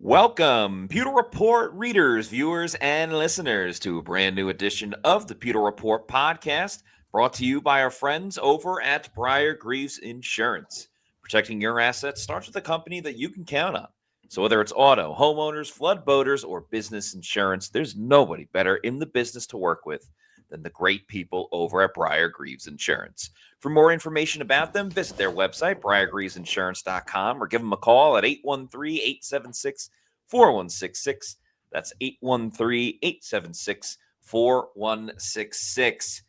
Welcome, Pewter Report readers, viewers, and listeners to a brand new edition of the Pewter Report podcast, brought to you by our friends over at Briar-Greaves Insurance. Protecting your assets starts with a company that you can count on. So whether it's auto, homeowners, flood boaters, or business insurance, there's nobody better in the business to work with than the great people over at Briar-Greaves Insurance. For more information about them, visit their website, briargreavesinsurance.com, or give them a call at 813-876-4166. That's 813-876-4166.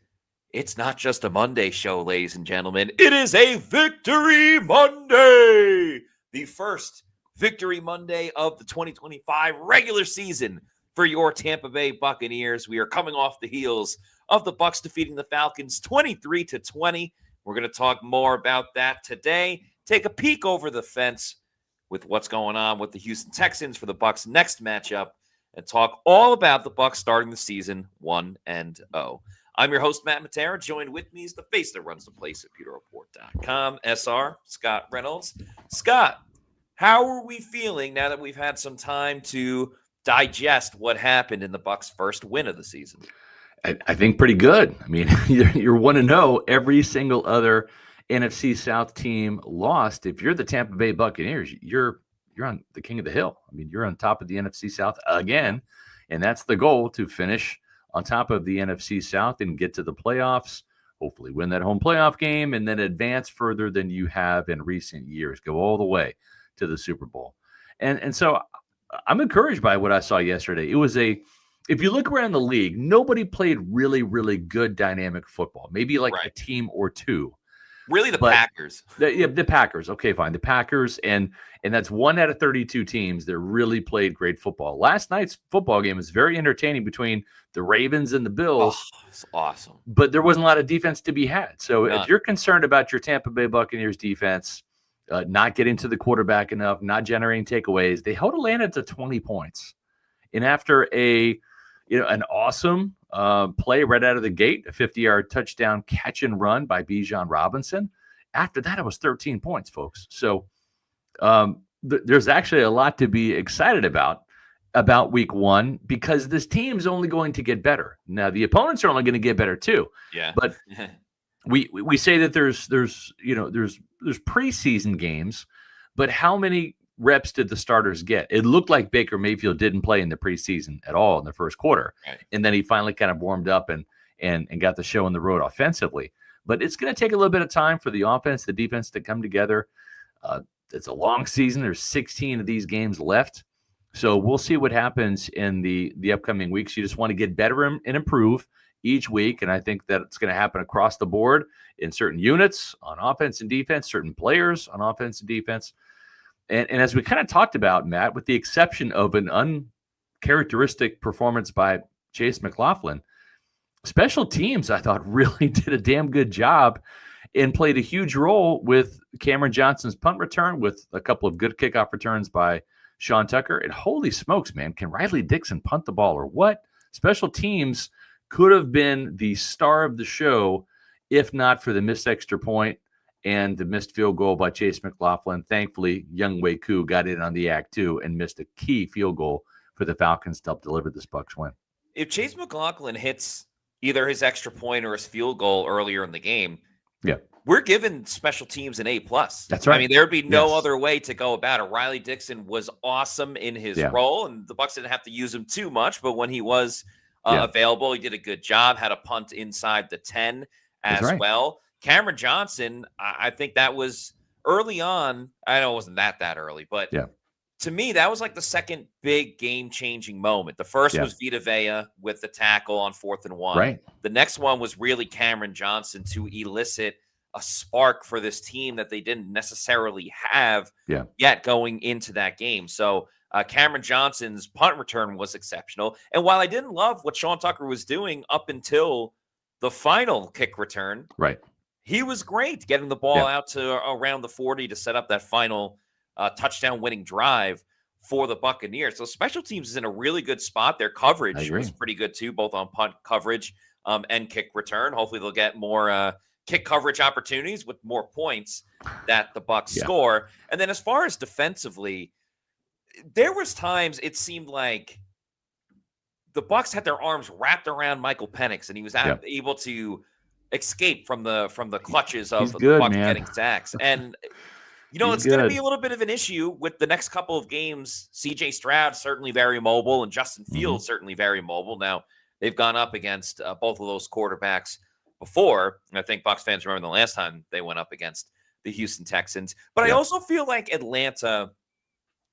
It's not just a Monday show, ladies and gentlemen. It is a Victory Monday! The first Victory Monday of the 2025 regular season for your Tampa Bay Buccaneers. We are coming off the heels of the Bucs defeating the Falcons 23-20. We're going to talk more about that today. Take a peek over the fence with what's going on with the Houston Texans for the Bucs' next matchup, and talk all about the Bucs starting the season 1-0. I'm your host, Matt Matera. Joined with me is the face that runs the place at PewterReport.com, SR, Scott Reynolds. Scott, how are we feeling now that we've had some time to digest what happened in the Bucs' first win of the season? I think pretty good. I mean, you're 1-0. Every single other NFC South team lost. If you're the Tampa Bay Buccaneers, you're on the king of the hill. I mean, you're on top of the NFC South again, and that's the goal, to finish on top of the NFC South and get to the playoffs, hopefully win that home playoff game, and then advance further than you have in recent years, go all the way to the Super Bowl. And so I'm encouraged by what I saw yesterday. It was if you look around the league, nobody played really, really good dynamic football. Maybe like a team or two. Really, the Packers. The Packers. Okay, fine. The Packers, and that's 1 out of 32 teams that really played great football. Last night's football game was very entertaining between the Ravens and the Bills. Oh, it's awesome. But there wasn't a lot of defense to be had. So if you're concerned about your Tampa Bay Buccaneers defense not getting to the quarterback enough, not generating takeaways, they held Atlanta to 20 points. And after an awesome play right out of the gate, a 50-yard touchdown catch and run by Bijan Robinson. After that, it was 13 points, folks. So there's actually a lot to be excited about week one, because this team's only going to get better. Now, the opponents are only going to get better too. Yeah. But we say that there's preseason games, but how many reps did the starters get? It looked like Baker Mayfield didn't play in the preseason at all in the first quarter. Right. And then he finally kind of warmed up and got the show on the road offensively. But it's going to take a little bit of time for the offense, the defense to come together. It's a long season. There's 16 of these games left. So we'll see what happens in the upcoming weeks. You just want to get better and improve each week. And I think that it's going to happen across the board in certain units on offense and defense, certain players on offense and defense. And as we kind of talked about, Matt, with the exception of an uncharacteristic performance by Chase McLaughlin, special teams, I thought, really did a damn good job and played a huge role with Cameron Johnson's punt return, with a couple of good kickoff returns by Sean Tucker. And holy smokes, man, can Riley Dixon punt the ball or what? Special teams could have been the star of the show if not for the missed extra point and the missed field goal by Chase McLaughlin. Thankfully, Young Wei Koo got in on the act too and missed a key field goal for the Falcons to help deliver this Bucs win. If Chase McLaughlin hits either his extra point or his field goal earlier in the game, we're giving special teams an A+. That's right. I mean, there'd be no other way to go about it. Riley Dixon was awesome in his role, and the Bucs didn't have to use him too much, but when he was available, he did a good job, had a punt inside the 10 as well. Cameron Johnson, I think that was early on. I know it wasn't that early, but to me, that was like the second big game-changing moment. The first was Vita Vea with the tackle on 4th and 1. Right. The next one was really Cameron Johnson to elicit a spark for this team that they didn't necessarily have yet going into that game. So Cameron Johnson's punt return was exceptional. And while I didn't love what Sean Tucker was doing up until the final kick return, he was great getting the ball out to around the 40 to set up that final touchdown winning drive for the Buccaneers. So special teams is in a really good spot. Their coverage was pretty good too, both on punt coverage and kick return. Hopefully they'll get more kick coverage opportunities with more points that the Bucs score. And then as far as defensively, there was times it seemed like the Bucs had their arms wrapped around Michael Penix, and he was Yeah. able to escape from the clutches of He's the good, Bucs man. getting sacks. And He's it's going to be good. a little bit of an issue with the next couple of games. C.J. Stroud certainly very mobile, and Justin Fields certainly very mobile. Now they've gone up against both of those quarterbacks before, and I think Bucs fans remember the last time they went up against the Houston Texans. But I Yeah. also feel like Atlanta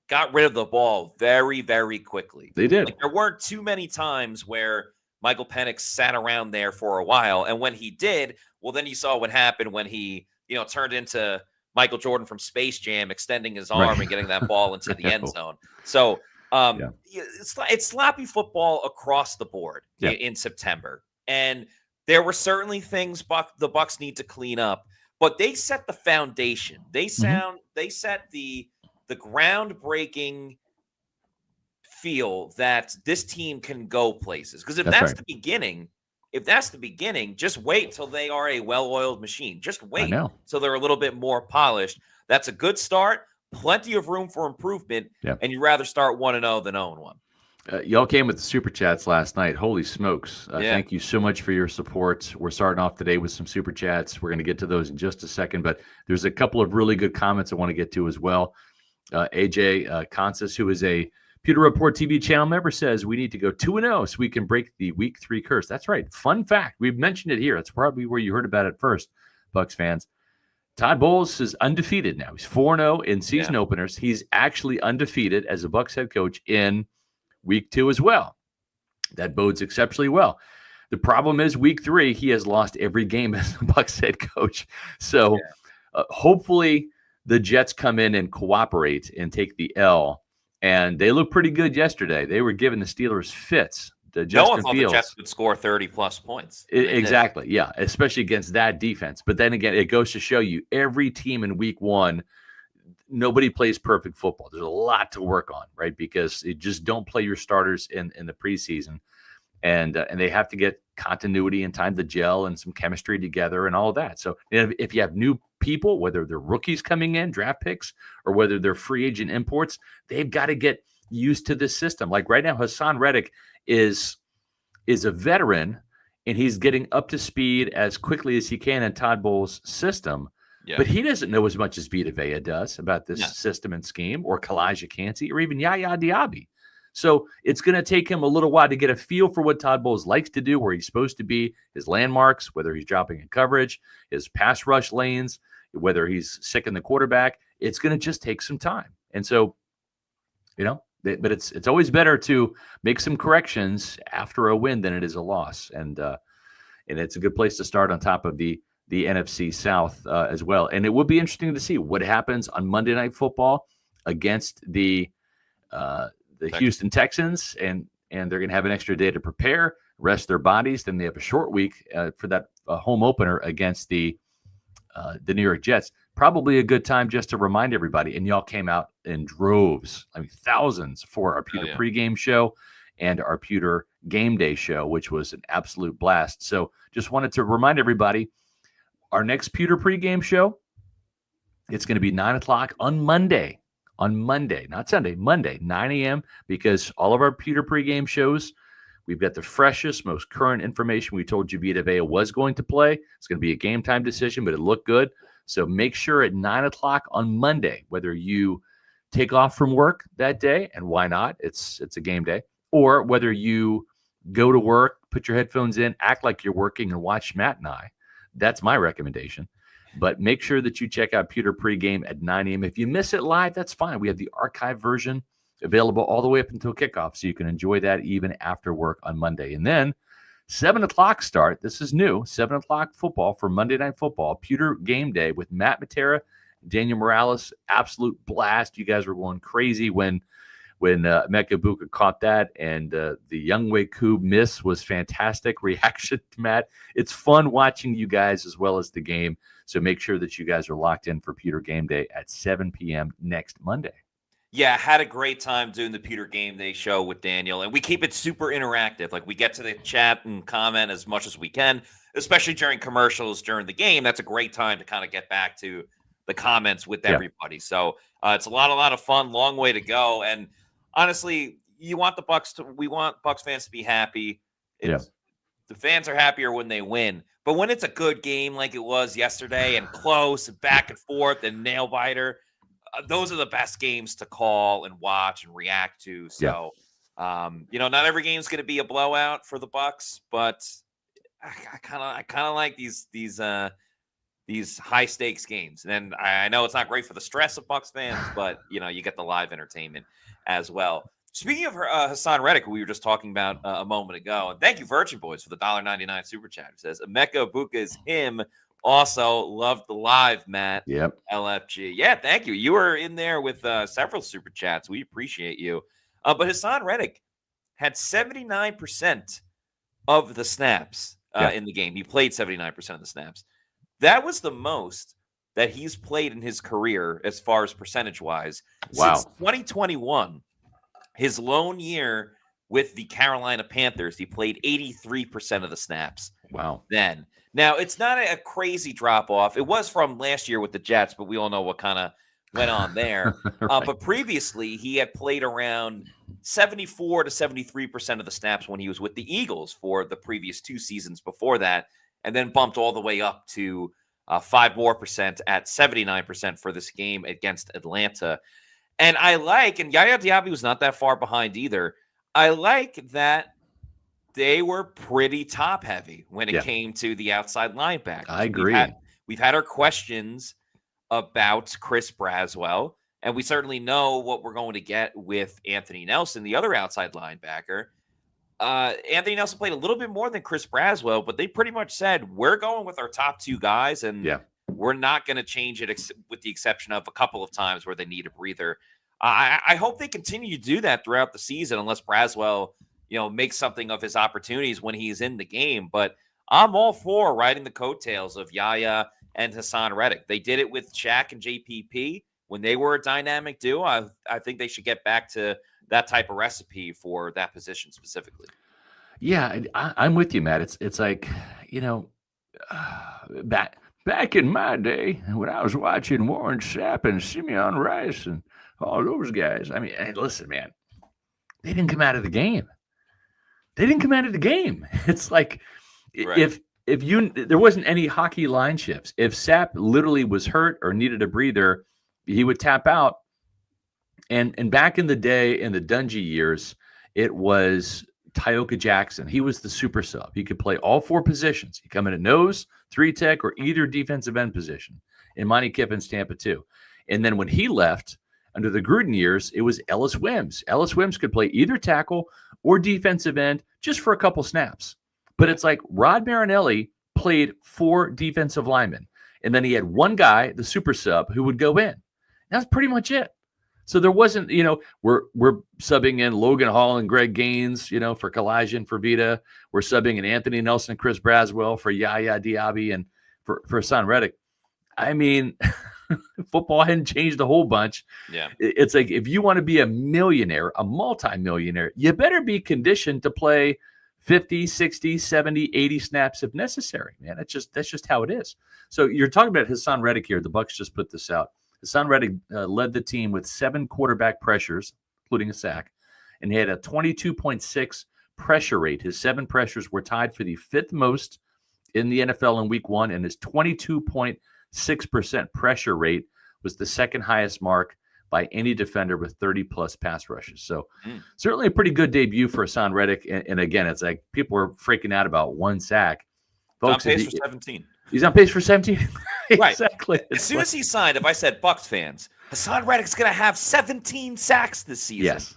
got rid of the ball very, very quickly. They did. Like there weren't too many times where Michael Penix sat around there for a while. And when he did, well, then you saw what happened when he, turned into Michael Jordan from Space Jam, extending his arm Right. and getting that ball into the I end know. zone. So Yeah. it's sloppy football across the board Yeah. in September. And there were certainly things the Bucs need to clean up, but they set the foundation. They set the groundbreaking feel that this team can go places. Because if That's that's right. the beginning, just wait till they are a well-oiled machine. Just I wait know. till they're a little bit more polished. That's a good start. Plenty of room for improvement. Yeah. And you'd rather start 1-0 than 0-1. Y'all came with the super chats last night. Holy smokes. Thank you so much for your support. We're starting off today with some super chats. We're going to get to those in just a second, but there's a couple of really good comments I want to get to as well. AJ Consis, who is a Pewter Report TV channel member, says we need to go 2-0 so we can break the week 3 curse. That's right. Fun fact. We've mentioned it here. That's probably where you heard about it first, Bucs fans. Todd Bowles is undefeated now. He's 4-0 in season openers. He's actually undefeated as a Bucs head coach in week 2 as well. That bodes exceptionally well. The problem is week 3, he has lost every game as a Bucs head coach. So hopefully the Jets come in and cooperate and take the L. And they look pretty good yesterday. They were giving the Steelers fits. No one thought the Jets would score 30-plus points. Exactly, yeah, especially against that defense. But then again, it goes to show you every team in week 1, nobody plays perfect football. There's a lot to work on, right? Because you just don't play your starters in the preseason. And they have to get continuity and time to gel and some chemistry together and all of that. So if you have new people, whether they're rookies coming in, draft picks, or whether they're free agent imports, they've got to get used to this system. Like right now, Hassan Reddick is a veteran, and he's getting up to speed as quickly as he can in Todd Bowles' system. Yeah. But he doesn't know as much as Vita Vea does about this system and scheme, or Kalijah Kancey, or even Yaya Diaby. So it's going to take him a little while to get a feel for what Todd Bowles likes to do, where he's supposed to be, his landmarks, whether he's dropping in coverage, his pass rush lanes, whether he's sick in the quarterback. It's going to just take some time. And so, but it's always better to make some corrections after a win than it is a loss. And it's a good place to start on top of the NFC South as well. And it would be interesting to see what happens on Monday Night Football against the Houston Texans, and they're going to have an extra day to prepare, rest their bodies. Then they have a short week for that home opener against the New York Jets. Probably a good time just to remind everybody. And y'all came out in droves, thousands, for our Pewter pregame show and our Pewter game day show, which was an absolute blast. So just wanted to remind everybody, our next Pewter pregame show, it's going to be 9 o'clock on Monday. On Monday, not Sunday, Monday, 9 a.m., because all of our Pewter pregame shows, we've got the freshest, most current information. We told you Vita Vea was going to play. It's going to be a game time decision, but it looked good. So make sure at 9 o'clock on Monday, whether you take off from work that day, and why not? It's a game day, or whether you go to work, put your headphones in, act like you're working, and watch Matt and I. That's my recommendation. But make sure that you check out Pewter pregame at 9 a.m. If you miss it live, that's fine. We have the archive version available all the way up until kickoff, so you can enjoy that even after work on Monday. And then 7 o'clock start. This is new. 7 o'clock football for Monday Night Football. Pewter game day with Matt Matera, Daniel Morales. Absolute blast. You guys were going crazy when Mecca Buka caught that, and the Youngway Koob miss was fantastic reaction to Matt. It's fun watching you guys as well as the game. So make sure that you guys are locked in for Pewter Game Day at 7 p.m. next Monday. Yeah, had a great time doing the Pewter Game Day show with Daniel, and we keep it super interactive. Like, we get to the chat and comment as much as we can, especially during commercials during the game. That's a great time to kind of get back to the comments with everybody. So it's a lot of fun. Long way to go. And honestly, we want Bucs fans to be happy. The fans are happier when they win. But when it's a good game like it was yesterday and close and back and forth and nail biter, those are the best games to call and watch and react to. So, not every game's going to be a blowout for the Bucs, but I kind of like these high stakes games. And I know it's not great for the stress of Bucs fans, but you get the live entertainment as well. Speaking of Hassan Reddick, who we were just talking about a moment ago, and thank you, Virgin Boys, for the $1.99 super chat. It says, Emeka Buka is him. Also, love the live, Matt. Yep. LFG. Yeah, thank you. You were in there with several super chats. We appreciate you. But Hassan Reddick had 79% of the snaps in the game. He played 79% of the snaps. That was the most that he's played in his career as far as percentage-wise. Wow. Since 2021. His lone year with the Carolina Panthers, he played 83% of the snaps. Wow. Then. Now, it's not a crazy drop-off. It was from last year with the Jets, but we all know what kind of went on there. Right. But previously, he had played around 74 to 73% of the snaps when he was with the Eagles for the previous 2 seasons before that, and then bumped all the way up to 5% more at 79% for this game against Atlanta. And and Yaya Diaby was not that far behind either. I like that they were pretty top heavy when it came to the outside linebackers. I agree. We've had our questions about Chris Braswell, and we certainly know what we're going to get with Anthony Nelson, the other outside linebacker. Anthony Nelson played a little bit more than Chris Braswell, but they pretty much said, we're going with our top 2 guys, and we're not going to change it with the exception of a couple of times where they need a breather. I hope they continue to do that throughout the season, unless Braswell, makes something of his opportunities when he's in the game. But I'm all for riding the coattails of Yaya and Hassan Reddick. They did it with Shaq and JPP when they were a dynamic duo. I think they should get back to that type of recipe for that position specifically. Yeah, I'm with you, Matt. It's like, back in my day when I was watching Warren Sapp and Simeon Rice and all those guys. I mean, hey, listen, man, they didn't come out of the game. It's like if there wasn't any hockey line shifts. If Sapp literally was hurt or needed a breather, he would tap out. And back in the day, in the Dungy years, it was Tyoka Jackson. He was the super sub. He could play all 4 positions. He'd come in at nose, 3 tech, or either defensive end position. In Monty Kiffin's Tampa too. And then when he left, under the Gruden years, it was Ellis Wims. Ellis Wims could play either tackle or defensive end just for a couple snaps. But it's like Rod Marinelli played 4 defensive linemen. And then he had one guy, the super sub, who would go in. That's pretty much it. So there wasn't, we're subbing in Logan Hall and Greg Gaines, for Kalijah for Vita. We're subbing in Anthony Nelson and Chris Braswell for Yaya Diaby and for Hassan Reddick. I mean, football hadn't changed a whole bunch. Yeah. It's like, if you want to be a millionaire, a multimillionaire, you better be conditioned to play 50, 60, 70, 80 snaps if necessary, man. That's just how it is. So you're talking about Hassan Reddick here. The Bucs just put this out. Hassan Reddick led the team with 7 quarterback pressures, including a sack, and he had a 22.6 pressure rate. His 7 pressures were tied for the 5th most in the NFL in week 1, and his 22.6% pressure rate was the 2nd highest mark by any defender with 30-plus pass rushes. So certainly a pretty good debut for Hassan Reddick. And again, it's like people are freaking out about 1 sack. Folks, on pace for 17. He's on pace for 17. Right. Exactly. As soon as he signed, if I said Bucs fans, Hassan Reddick's going to have 17 sacks this season. Yes.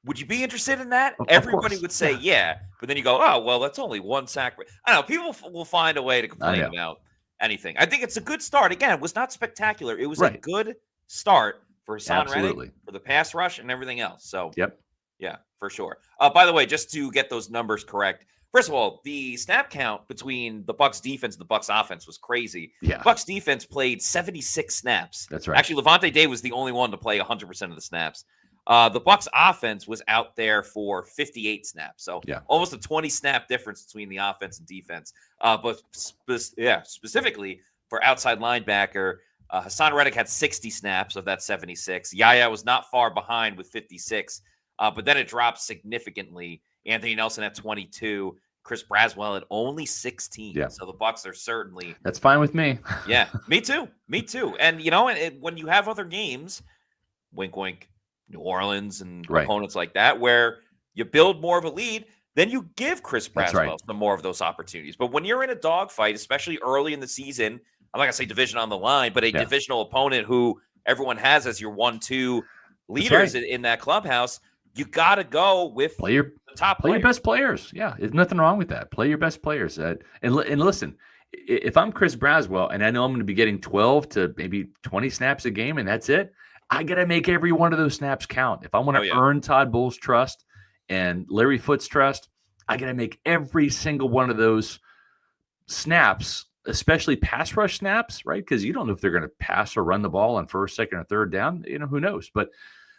Would you be interested in that? Of Everybody course. would say, yeah. But then you go, oh, well, that's only 1 sack. I don't know. People will find a way to complain about anything. I think it's a good start. Again, it was not spectacular. It was a good start for Hassan Reddick, for the pass rush and everything else. So, yeah, for sure. By the way, just to get those numbers correct, first of all, the snap count between the Bucs defense and the Bucs offense was crazy. Yeah. Bucs defense played 76 snaps. That's right. Actually, Levante Day was the only one to play 100% of the snaps. The Bucs offense was out there for 58 snaps. So almost a 20 snap difference between the offense and defense. But specifically for outside linebacker, Hassan Reddick had 60 snaps of that 76. Yaya was not far behind with 56, but then it dropped significantly. Anthony Nelson at 22, Chris Braswell at only 16. Yeah. So the Bucs are certainly. That's fine with me. Yeah, me too. Me too. And, when you have other games, wink, wink, New Orleans and opponents like that, where you build more of a lead, then you give Chris Braswell some more of those opportunities. But when you're in a dogfight, especially early in the season, I'm not going to say division on the line, but a divisional opponent who everyone has as your 1-2 leaders in that clubhouse, you got to go with the top play your best players. Yeah, there's nothing wrong with that. Play your best players. And listen, if I'm Chris Braswell and I know I'm going to be getting 12 to maybe 20 snaps a game and that's it, I got to make every one of those snaps count. If I want to earn Todd Bowles' trust and Larry Foote's trust, I got to make every single one of those snaps, especially pass rush snaps, right? Because you don't know if they're going to pass or run the ball on first, second, or third down. Who knows? But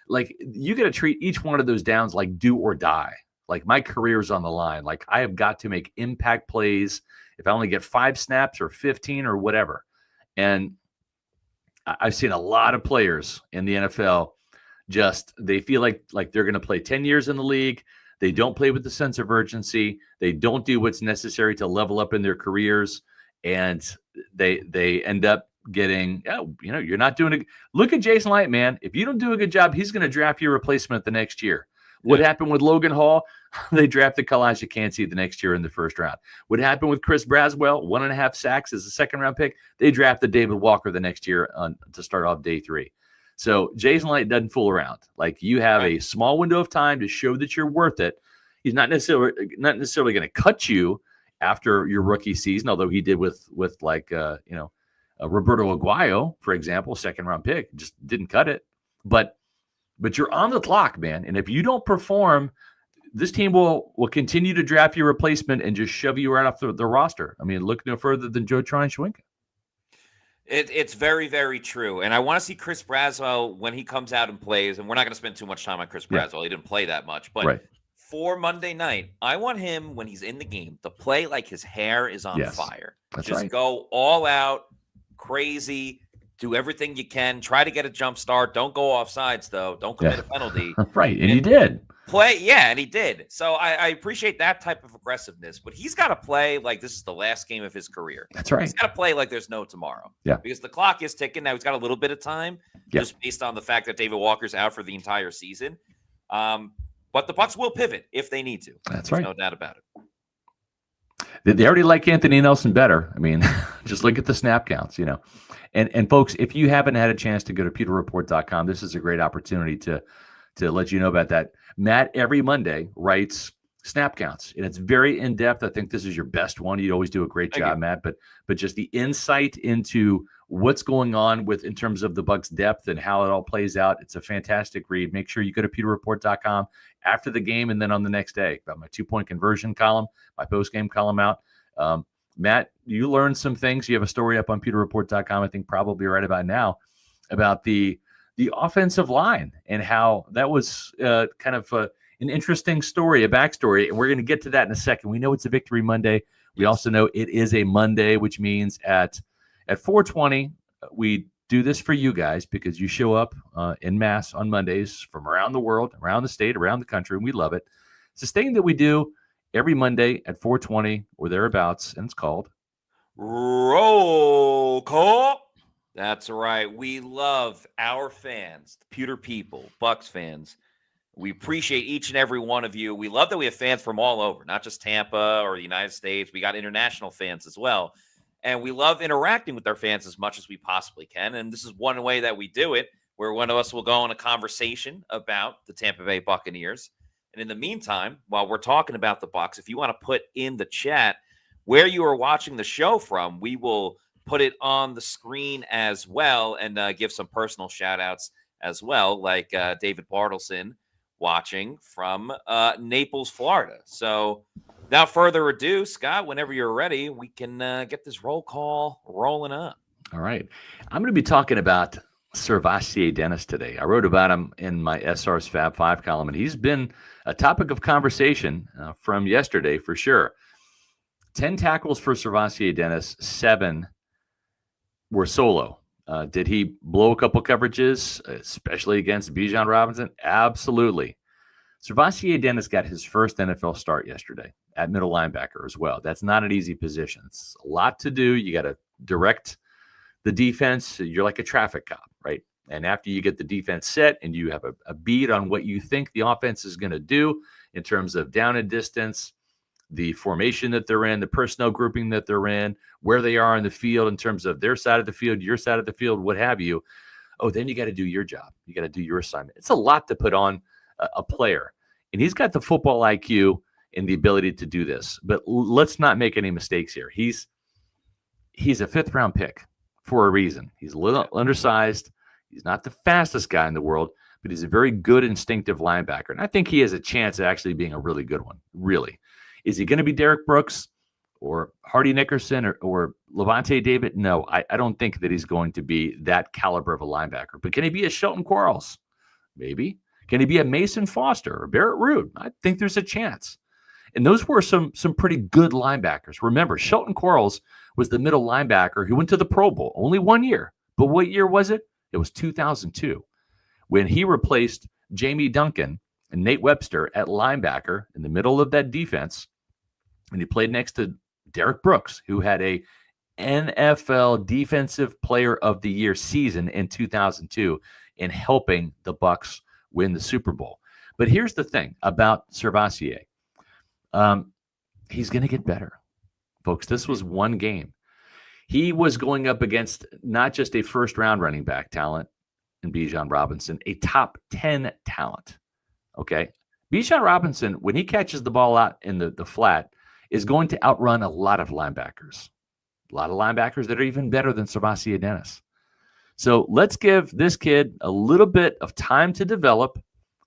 like, you got to treat each one of those downs like do or die. Like, my career's on the line. Like, I have got to make impact plays if I only get 5 snaps or 15 or whatever. And I've seen a lot of players in the NFL they feel like they're going to play 10 years in the league. They don't play with the sense of urgency. They don't do what's necessary to level up in their careers. And they end up getting, you're not doing it. Look at Jason Light, man. If you don't do a good job, he's going to draft your replacement the next year. What happened with Logan Hall? They drafted Kalijah Kancey the next year in the first round. What happened with Chris Braswell? 1.5 sacks as a second-round pick. They drafted David Walker the next year to start off day 3. So Jason Light doesn't fool around. Like, you have a small window of time to show that you're worth it. He's not necessarily going to cut you after your rookie season, although he did with Roberto Aguayo, for example, second-round pick, just didn't cut it. But you're on the clock, man. And if you don't perform, this team will continue to draft your replacement and just shove you right off the roster. I mean, look no further than Joe Tryon-Schwenka. It's very, very true. And I want to see Chris Braswell when he comes out and plays. And we're not going to spend too much time on Chris Braswell. He didn't play that much. But for Monday night, I want him, when he's in the game, to play like his hair is on fire. Just go all out, crazy, do everything you can. Try to get a jump start. Don't go off sides, though. Don't commit a penalty. And he did. And he did. So I appreciate that type of aggressiveness, but he's got to play like this is the last game of his career. That's right. He's got to play like there's no tomorrow. Yeah. Because the clock is ticking. Now he's got a little bit of time just based on the fact that David Walker's out for the entire season. But the Bucs will pivot if they need to. There's no doubt about it. They already like Anthony Nelson better. I mean, just look at the snap counts, And folks, if you haven't had a chance to go to pewterreport.com, this is a great opportunity to let you know about that. Matt every Monday writes snap counts, and it's very in-depth. I think this is your best one. You always do a great job, Matt, but just the insight into what's going on in terms of the Bucs depth and how it all plays out. It's a fantastic read. Make sure you go to pewterreport.com after the game and then on the next day. Got my 2-point conversion column, my post-game column out. Matt, you learned some things. You have a story up on pewterreport.com, I think probably right about now, about the offensive line and how that was kind of an interesting story, a backstory. And we're going to get to that in a second. We know it's a Victory Monday. We also know it is a Monday, which means at 4:20, we do this for you guys because you show up en masse on Mondays from around the world, around the state, around the country, and we love it. It's this thing that we do every Monday at 4:20 or thereabouts, and it's called Roll Call. That's right. We love our fans, the Pewter people, Bucs fans. We appreciate each and every one of you. We love that we have fans from all over, not just Tampa or the United States. We got international fans as well. And we love interacting with our fans as much as we possibly can. And this is one way that we do it, where one of us will go on a conversation about the Tampa Bay Buccaneers. And in the meantime, while we're talking about the Bucs, if you want to put in the chat where you are watching the show from, we will put it on the screen as well and give some personal shout outs as well, like David Bartleson watching from Naples, Florida. So without further ado, Scott, whenever you're ready, we can get this roll call rolling up. All right. I'm going to be talking about SirVocea Dennis today. I wrote about him in my SR's Fab 5 column, and he's been a topic of conversation from yesterday for sure. 10 tackles for SirVocea Dennis, 7 were solo. Did he blow a couple coverages, especially against Bijan Robinson? Absolutely. Servatier Dennis got his first NFL start yesterday at middle linebacker as well. That's not an easy position. It's a lot to do. You got to direct the defense. You're like a traffic cop, right? And after you get the defense set and you have a beat on what you think the offense is going to do in terms of down and distance, the formation that they're in, the personnel grouping that they're in, where they are in the field in terms of their side of the field, your side of the field, what have you. Oh, then you got to do your job. You got to do your assignment. It's a lot to put on a player. And he's got the football IQ and the ability to do this. But let's not make any mistakes here. He's a fifth-round pick for a reason. He's a little undersized. He's not the fastest guy in the world, but he's a very good instinctive linebacker. And I think he has a chance of actually being a really good one, really. Is he going to be Derek Brooks or Hardy Nickerson or Levante David? No, I don't think that he's going to be that caliber of a linebacker. But can he be a Shelton Quarles? Maybe. Can he be a Mason Foster or Barrett Ruud? I think there's a chance. And those were some pretty good linebackers. Remember, Shelton Quarles was the middle linebacker who went to the Pro Bowl only 1 year. But what year was it? It was 2002 when he replaced Jamie Duncan and Nate Webster at linebacker in the middle of that defense. And he played next to Derek Brooks, who had a NFL Defensive Player of the Year season in 2002 in helping the Bucs win the Super Bowl. But here's the thing about Servatier. He's going to get better. Folks, this was one game. He was going up against not just a first-round running back talent in Bijan Robinson, a top 10 talent. Okay? Bijan Robinson, when he catches the ball out in the flat, is going to outrun a lot of linebackers. A lot of linebackers that are even better than Servatier Dennis. So let's give this kid a little bit of time to develop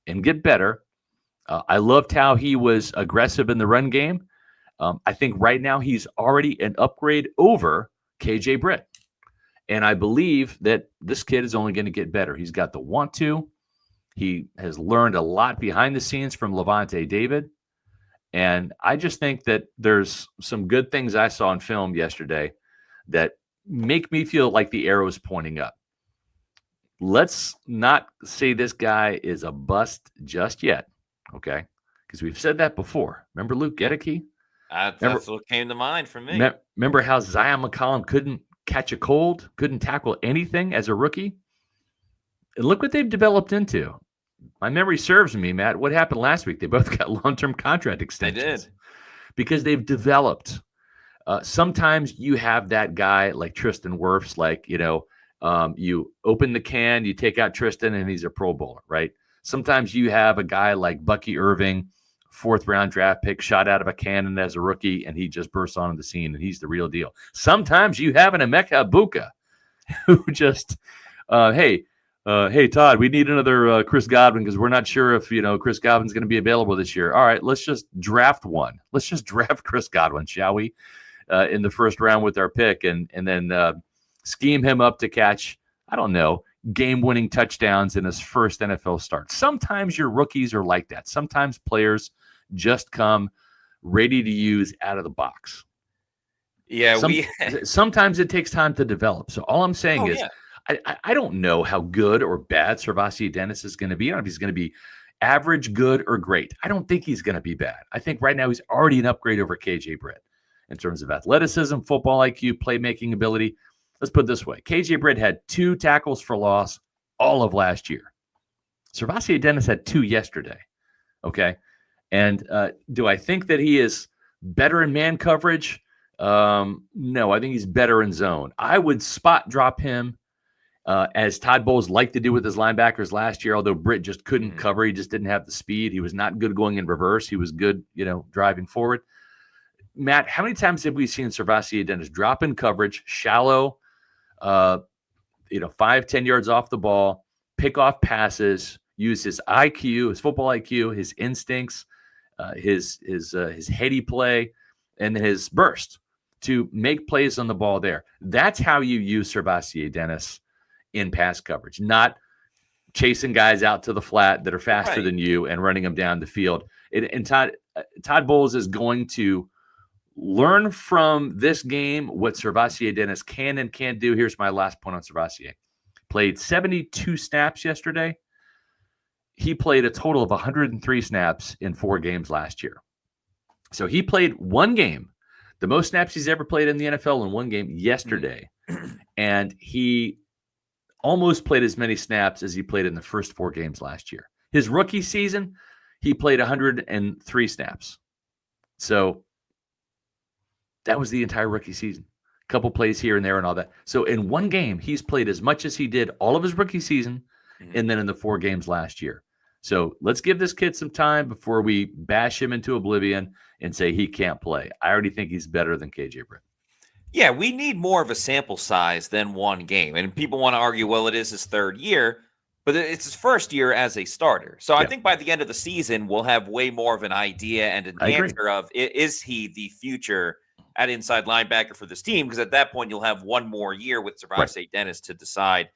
and get better. I loved how he was aggressive in the run game. I think right now he's already an upgrade over KJ Britt. And I believe that this kid is only going to get better. He's got the want to. He has learned a lot behind the scenes from Levante David. And I just think that there's some good things I saw in film yesterday that make me feel like the arrow is pointing up. Let's not say this guy is a bust just yet, okay? Because we've said that before. Remember Luke Gedeke? That's what came to mind for me. Remember how Zion McCollum couldn't catch a cold, couldn't tackle anything as a rookie? And look what they've developed into. My memory serves me, Matt. What happened last week? They both got long-term contract extensions. They did. Because they've developed. Sometimes you have that guy like Tristan Wirfs, like, you open the can, you take out Tristan, and he's a Pro Bowler, right? Sometimes you have a guy like Bucky Irving, fourth-round draft pick, shot out of a cannon as a rookie, and he just bursts onto the scene, and he's the real deal. Sometimes you have an Emeka Egbuka who just, hey, Todd, we need another Chris Godwin because we're not sure if, Chris Godwin's going to be available this year. All right, let's just draft one. Let's just draft Chris Godwin, shall we, in the first round with our pick, and then scheme him up to catch, I don't know, game-winning touchdowns in his first NFL start. Sometimes your rookies are like that. Sometimes players just come ready to use out of the box. Yeah, sometimes it takes time to develop. So all I'm saying is, I don't know how good or bad Servatier Dennis is going to be. I don't know if he's going to be average, good, or great. I don't think he's going to be bad. I think right now he's already an upgrade over KJ Britt in terms of athleticism, football IQ, playmaking ability. Let's put it this way. KJ Britt had 2 tackles for loss all of last year. Servatier Dennis had 2 yesterday. Okay. And do I think that he is better in man coverage? No, I think he's better in zone. I would spot drop him as Todd Bowles liked to do with his linebackers last year, although Britt just couldn't cover. He just didn't have the speed. He was not good going in reverse. He was good, driving forward. Matt, how many times have we seen Servatier Dennis drop in coverage, shallow, 5-10 yards off the ball, pick off passes, use his IQ, his football IQ, his instincts, his heady play, and his burst to make plays on the ball there. That's how you use Servatier Dennis in pass coverage, not chasing guys out to the flat that are faster than you and running them down the field. And Todd Bowles is going to learn from this game what Servassier Dennis can and can't do. Here's my last point on Servassier. Played 72 snaps yesterday. He played a total of 103 snaps in 4 games last year. So he played one game, the most snaps he's ever played in the NFL in one game yesterday. And he almost played as many snaps as he played in the first 4 games last year. His rookie season, he played 103 snaps. So that was the entire rookie season. A couple plays here and there and all that. So in one game, he's played as much as he did all of his rookie season and then in the 4 games last year. So let's give this kid some time before we bash him into oblivion and say he can't play. I already think he's better than KJ Britt. Yeah, we need more of a sample size than one game. And people want to argue, well, it is his 3rd year, but it's his 1st year as a starter. So I think by the end of the season, we'll have way more of an idea and an answer of, is he the future at inside linebacker for this team? Because at that point, you'll have one more year with Servassier Dennis to decide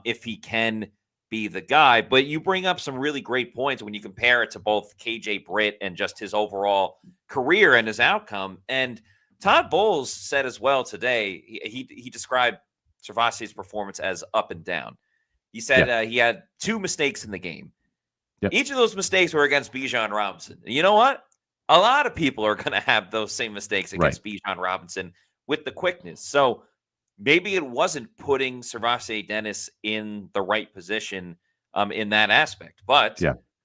if he can be the guy. But you bring up some really great points when you compare it to both KJ Britt and just his overall career and his outcome. And Todd Bowles said as well today, he described Servassier's performance as up and down. He said he had 2 mistakes in the game. Yep. Each of those mistakes were against Bijan Robinson. And you know what? A lot of people are going to have those same mistakes against Bijan Robinson with the quickness. So maybe it wasn't putting Servassier Dennis in the right position in that aspect. But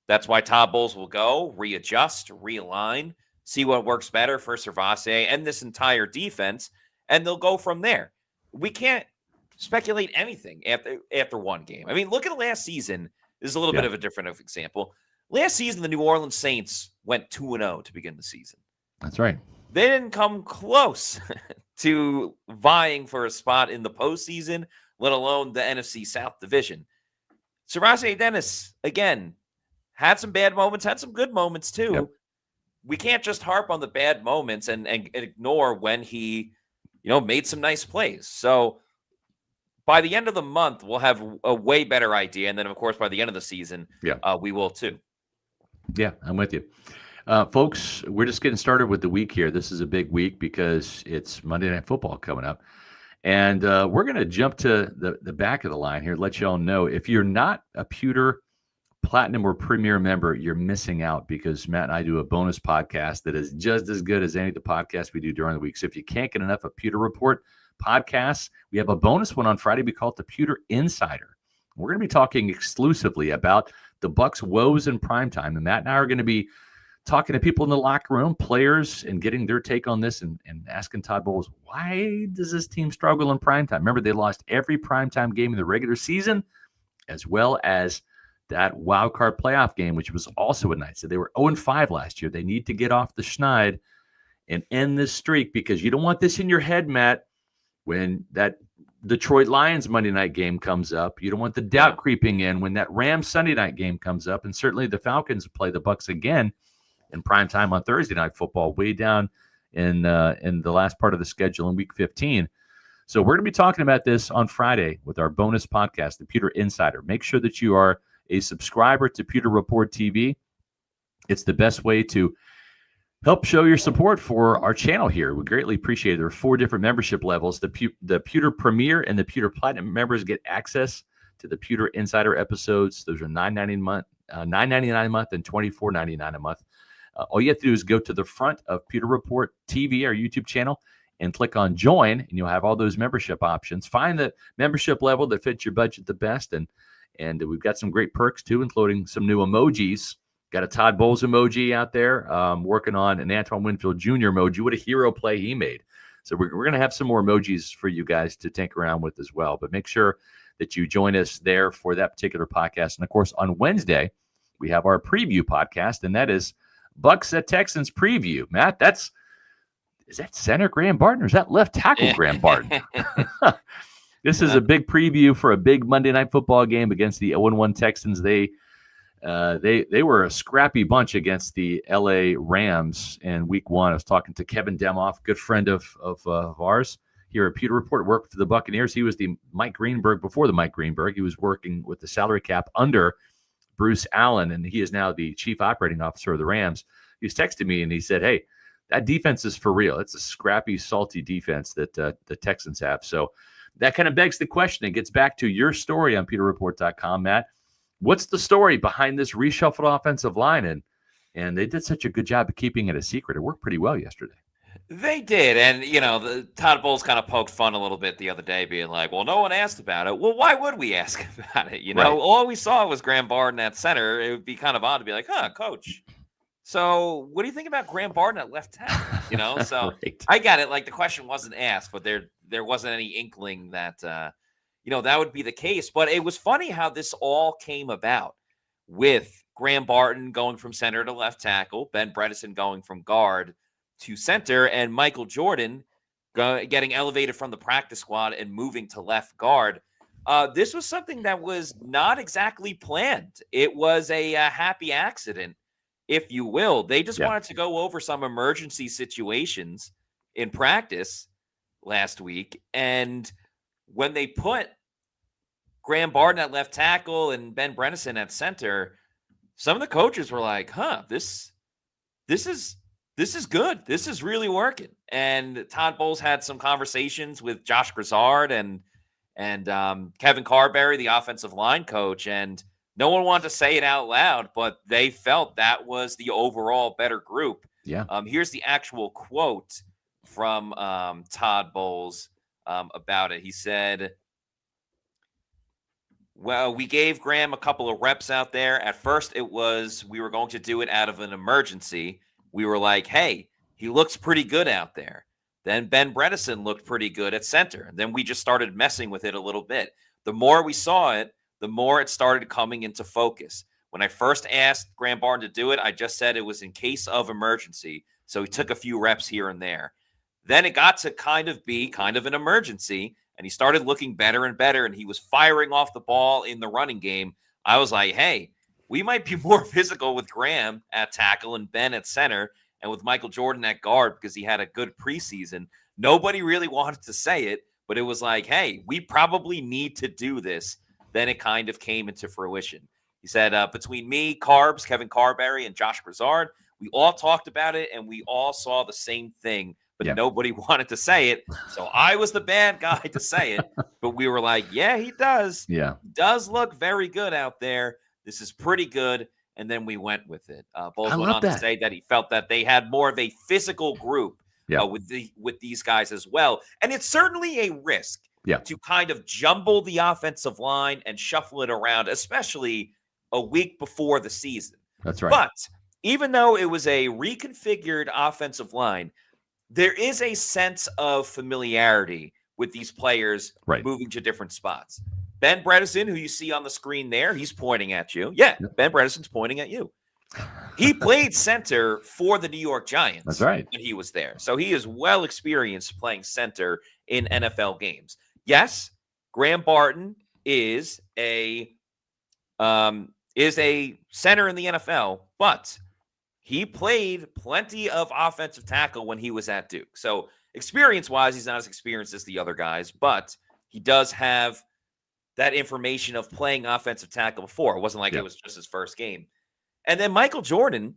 that's why Todd Bowles will go, readjust, realign, see what works better for Servassier and this entire defense, and they'll go from there. We can't speculate anything after one game. I mean, look at last season. This is a little bit of a different example. Last season, the New Orleans Saints went 2-0 to begin the season. That's right. They didn't come close to vying for a spot in the postseason, let alone the NFC South division. Servassier Dennis, again, had some bad moments, had some good moments too. Yep. We can't just harp on the bad moments and ignore when he, made some nice plays. So by the end of the month, we'll have a way better idea. And then, of course, by the end of the season, we will too. Yeah, I'm with you. Folks, we're just getting started with the week here. This is a big week because it's Monday Night Football coming up. And we're going to jump to the back of the line here, let you all know. If you're not a Pewter Platinum or Premier member, you're missing out because Matt and I do a bonus podcast that is just as good as any of the podcasts we do during the week. So if you can't get enough of Pewter Report podcasts, we have a bonus one on Friday. We call it the Pewter Insider. We're going to be talking exclusively about the Bucs' woes in primetime. And Matt and I are going to be talking to people in the locker room, players, and getting their take on this and asking Todd Bowles, why does this team struggle in primetime? Remember, they lost every primetime game in the regular season, as well as that wild card playoff game, which was also a night. So they were 0-5 last year. They need to get off the schneid and end this streak because you don't want this in your head, Matt, when that Detroit Lions Monday night game comes up. You don't want the doubt creeping in when that Rams Sunday night game comes up. And certainly the Falcons play the Bucs again in prime time on Thursday Night Football, way down in the last part of the schedule in Week 15. So we're going to be talking about this on Friday with our bonus podcast, the Pewter Insider. Make sure that you are a subscriber to Pewter Report TV. It's the best way to help show your support for our channel here. We greatly appreciate it. There are 4 different membership levels. The Pewter Premier and the Pewter Platinum members get access to the Pewter Insider episodes. Those are $9.99 a month and $24.99 a month. All you have to do is go to the front of Pewter Report TV, our YouTube channel, and click on Join, and you'll have all those membership options. Find the membership level that fits your budget the best, and we've got some great perks too, including some new emojis. Got a Todd Bowles emoji out there. Working on an Antoine Winfield Jr. emoji. What a hero play he made. So we're going to have some more emojis for you guys to tinker around with as well. But make sure that you join us there for that particular podcast. And, of course, on Wednesday, we have our preview podcast, and that is Bucs at Texans preview. Matt, is that center Graham Barton or is that left tackle Graham Barton? This is a big preview for a big Monday Night Football game against the 0-1 Texans. They were a scrappy bunch against the LA Rams in Week 1. I was talking to Kevin Demoff, good friend of ours here at Pewter Report, worked for the Buccaneers. He was the Mike Greenberg before the Mike Greenberg. He was working with the salary cap under Bruce Allen, and he is now the chief operating officer of the Rams. He was texting me, and he said, hey, that defense is for real. It's a scrappy, salty defense that the Texans have. So that kind of begs the question. It gets back to your story on PewterReport.com, Matt. What's the story behind this reshuffled offensive line? And they did such a good job of keeping it a secret. It worked pretty well yesterday. They did. And, the Todd Bowles kind of poked fun a little bit the other day, being like, well, no one asked about it. Well, why would we ask about it? Right. All we saw was Graham Barden at center. It would be kind of odd to be like, coach. So what do you think about Graham Barden at left tackle? So Right. I got it. Like, the question wasn't asked, but there wasn't any inkling that, that would be the case. But it was funny how this all came about with Graham Barden going from center to left tackle, Ben Bredeson going from guard to center, and Michael Jordan getting elevated from the practice squad and moving to left guard. This was something that was not exactly planned. It was a happy accident, if you will. They just wanted to go over some emergency situations in practice last week. And when they put Graham Barden at left tackle and Ben Bredeson at center, some of the coaches were like, this is good. This is really working. And Todd Bowles had some conversations with Josh Grizzard and Kevin Carberry, the offensive line coach, and no one wanted to say it out loud, but they felt that was the overall better group. Yeah. Here's the actual quote from Todd Bowles about it. He said, well, we gave Graham a couple of reps out there. At first, we were going to do it out of an emergency. We were like, hey, he looks pretty good out there. Then Ben Bredeson looked pretty good at center. And then we just started messing with it a little bit. The more we saw it, the more it started coming into focus. When I first asked Graham Barden to do it, I just said it was in case of emergency. So he took a few reps here and there. Then it got to kind of an emergency, and he started looking better and better, and he was firing off the ball in the running game. I was like, hey, we might be more physical with Graham at tackle and Ben at center and with Michael Jordan at guard because he had a good preseason. Nobody really wanted to say it, but it was like, hey, we probably need to do this. Then it kind of came into fruition. He said, between me, Kevin Carberry, and Josh Grizzard, we all talked about it, and we all saw the same thing, but nobody wanted to say it. So I was the bad guy to say it, but we were like, yeah, he does. Yeah. He does look very good out there. This is pretty good. And then we went with it. Bowles went on to say that he felt that they had more of a physical group with these guys as well. And it's certainly a risk to kind of jumble the offensive line and shuffle it around, especially a week before the season. That's right. But even though it was a reconfigured offensive line, there is a sense of familiarity with these players moving to different spots. Ben Bredeson, who you see on the screen there, he's pointing at you. Yeah, Ben Bredeson's pointing at you. He played center for the New York Giants. That's right. When he was there. So he is well experienced playing center in NFL games. Yes, Graham Barden is a center in the NFL, but he played plenty of offensive tackle when he was at Duke. So experience-wise, he's not as experienced as the other guys, but he does have that information of playing offensive tackle before. It wasn't like it was just his first game. And then Michael Jordan,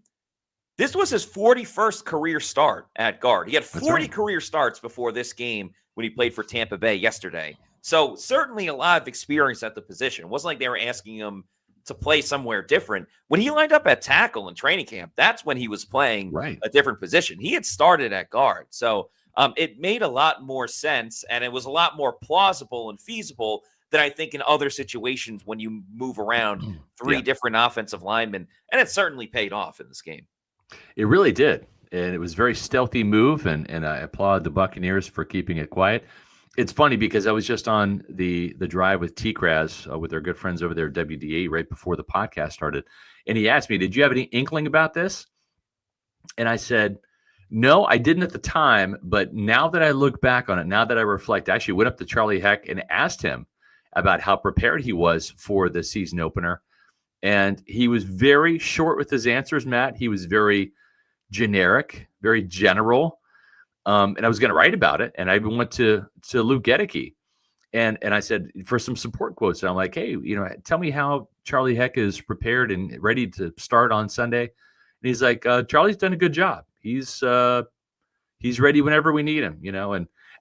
this was his 41st career start at guard. He had 40 career starts before this game when he played for Tampa Bay yesterday. So certainly a lot of experience at the position. It wasn't like they were asking him to play somewhere different. When he lined up at tackle in training camp, that's when he was playing a different position. He had started at guard. So it made a lot more sense, and it was a lot more plausible and feasible than I think in other situations when you move around three different offensive linemen. And it certainly paid off in this game. It really did. And it was a very stealthy move, and I applaud the Buccaneers for keeping it quiet. It's funny because I was just on the drive with T-Kraz with our good friends over there at WDA right before the podcast started. And he asked me, did you have any inkling about this? And I said, no, I didn't at the time. But now that I look back on it, now that I reflect, I actually went up to Charlie Heck and asked him about how prepared he was for the season opener. And he was very short with his answers, Matt. He was very generic, very general. And I was going to write about it. And I even went to Luke Gedicke and I said, for some support quotes, and I'm like, hey, tell me how Charlie Heck is prepared and ready to start on Sunday. And he's like, Charlie's done a good job. He's he's ready whenever we need him,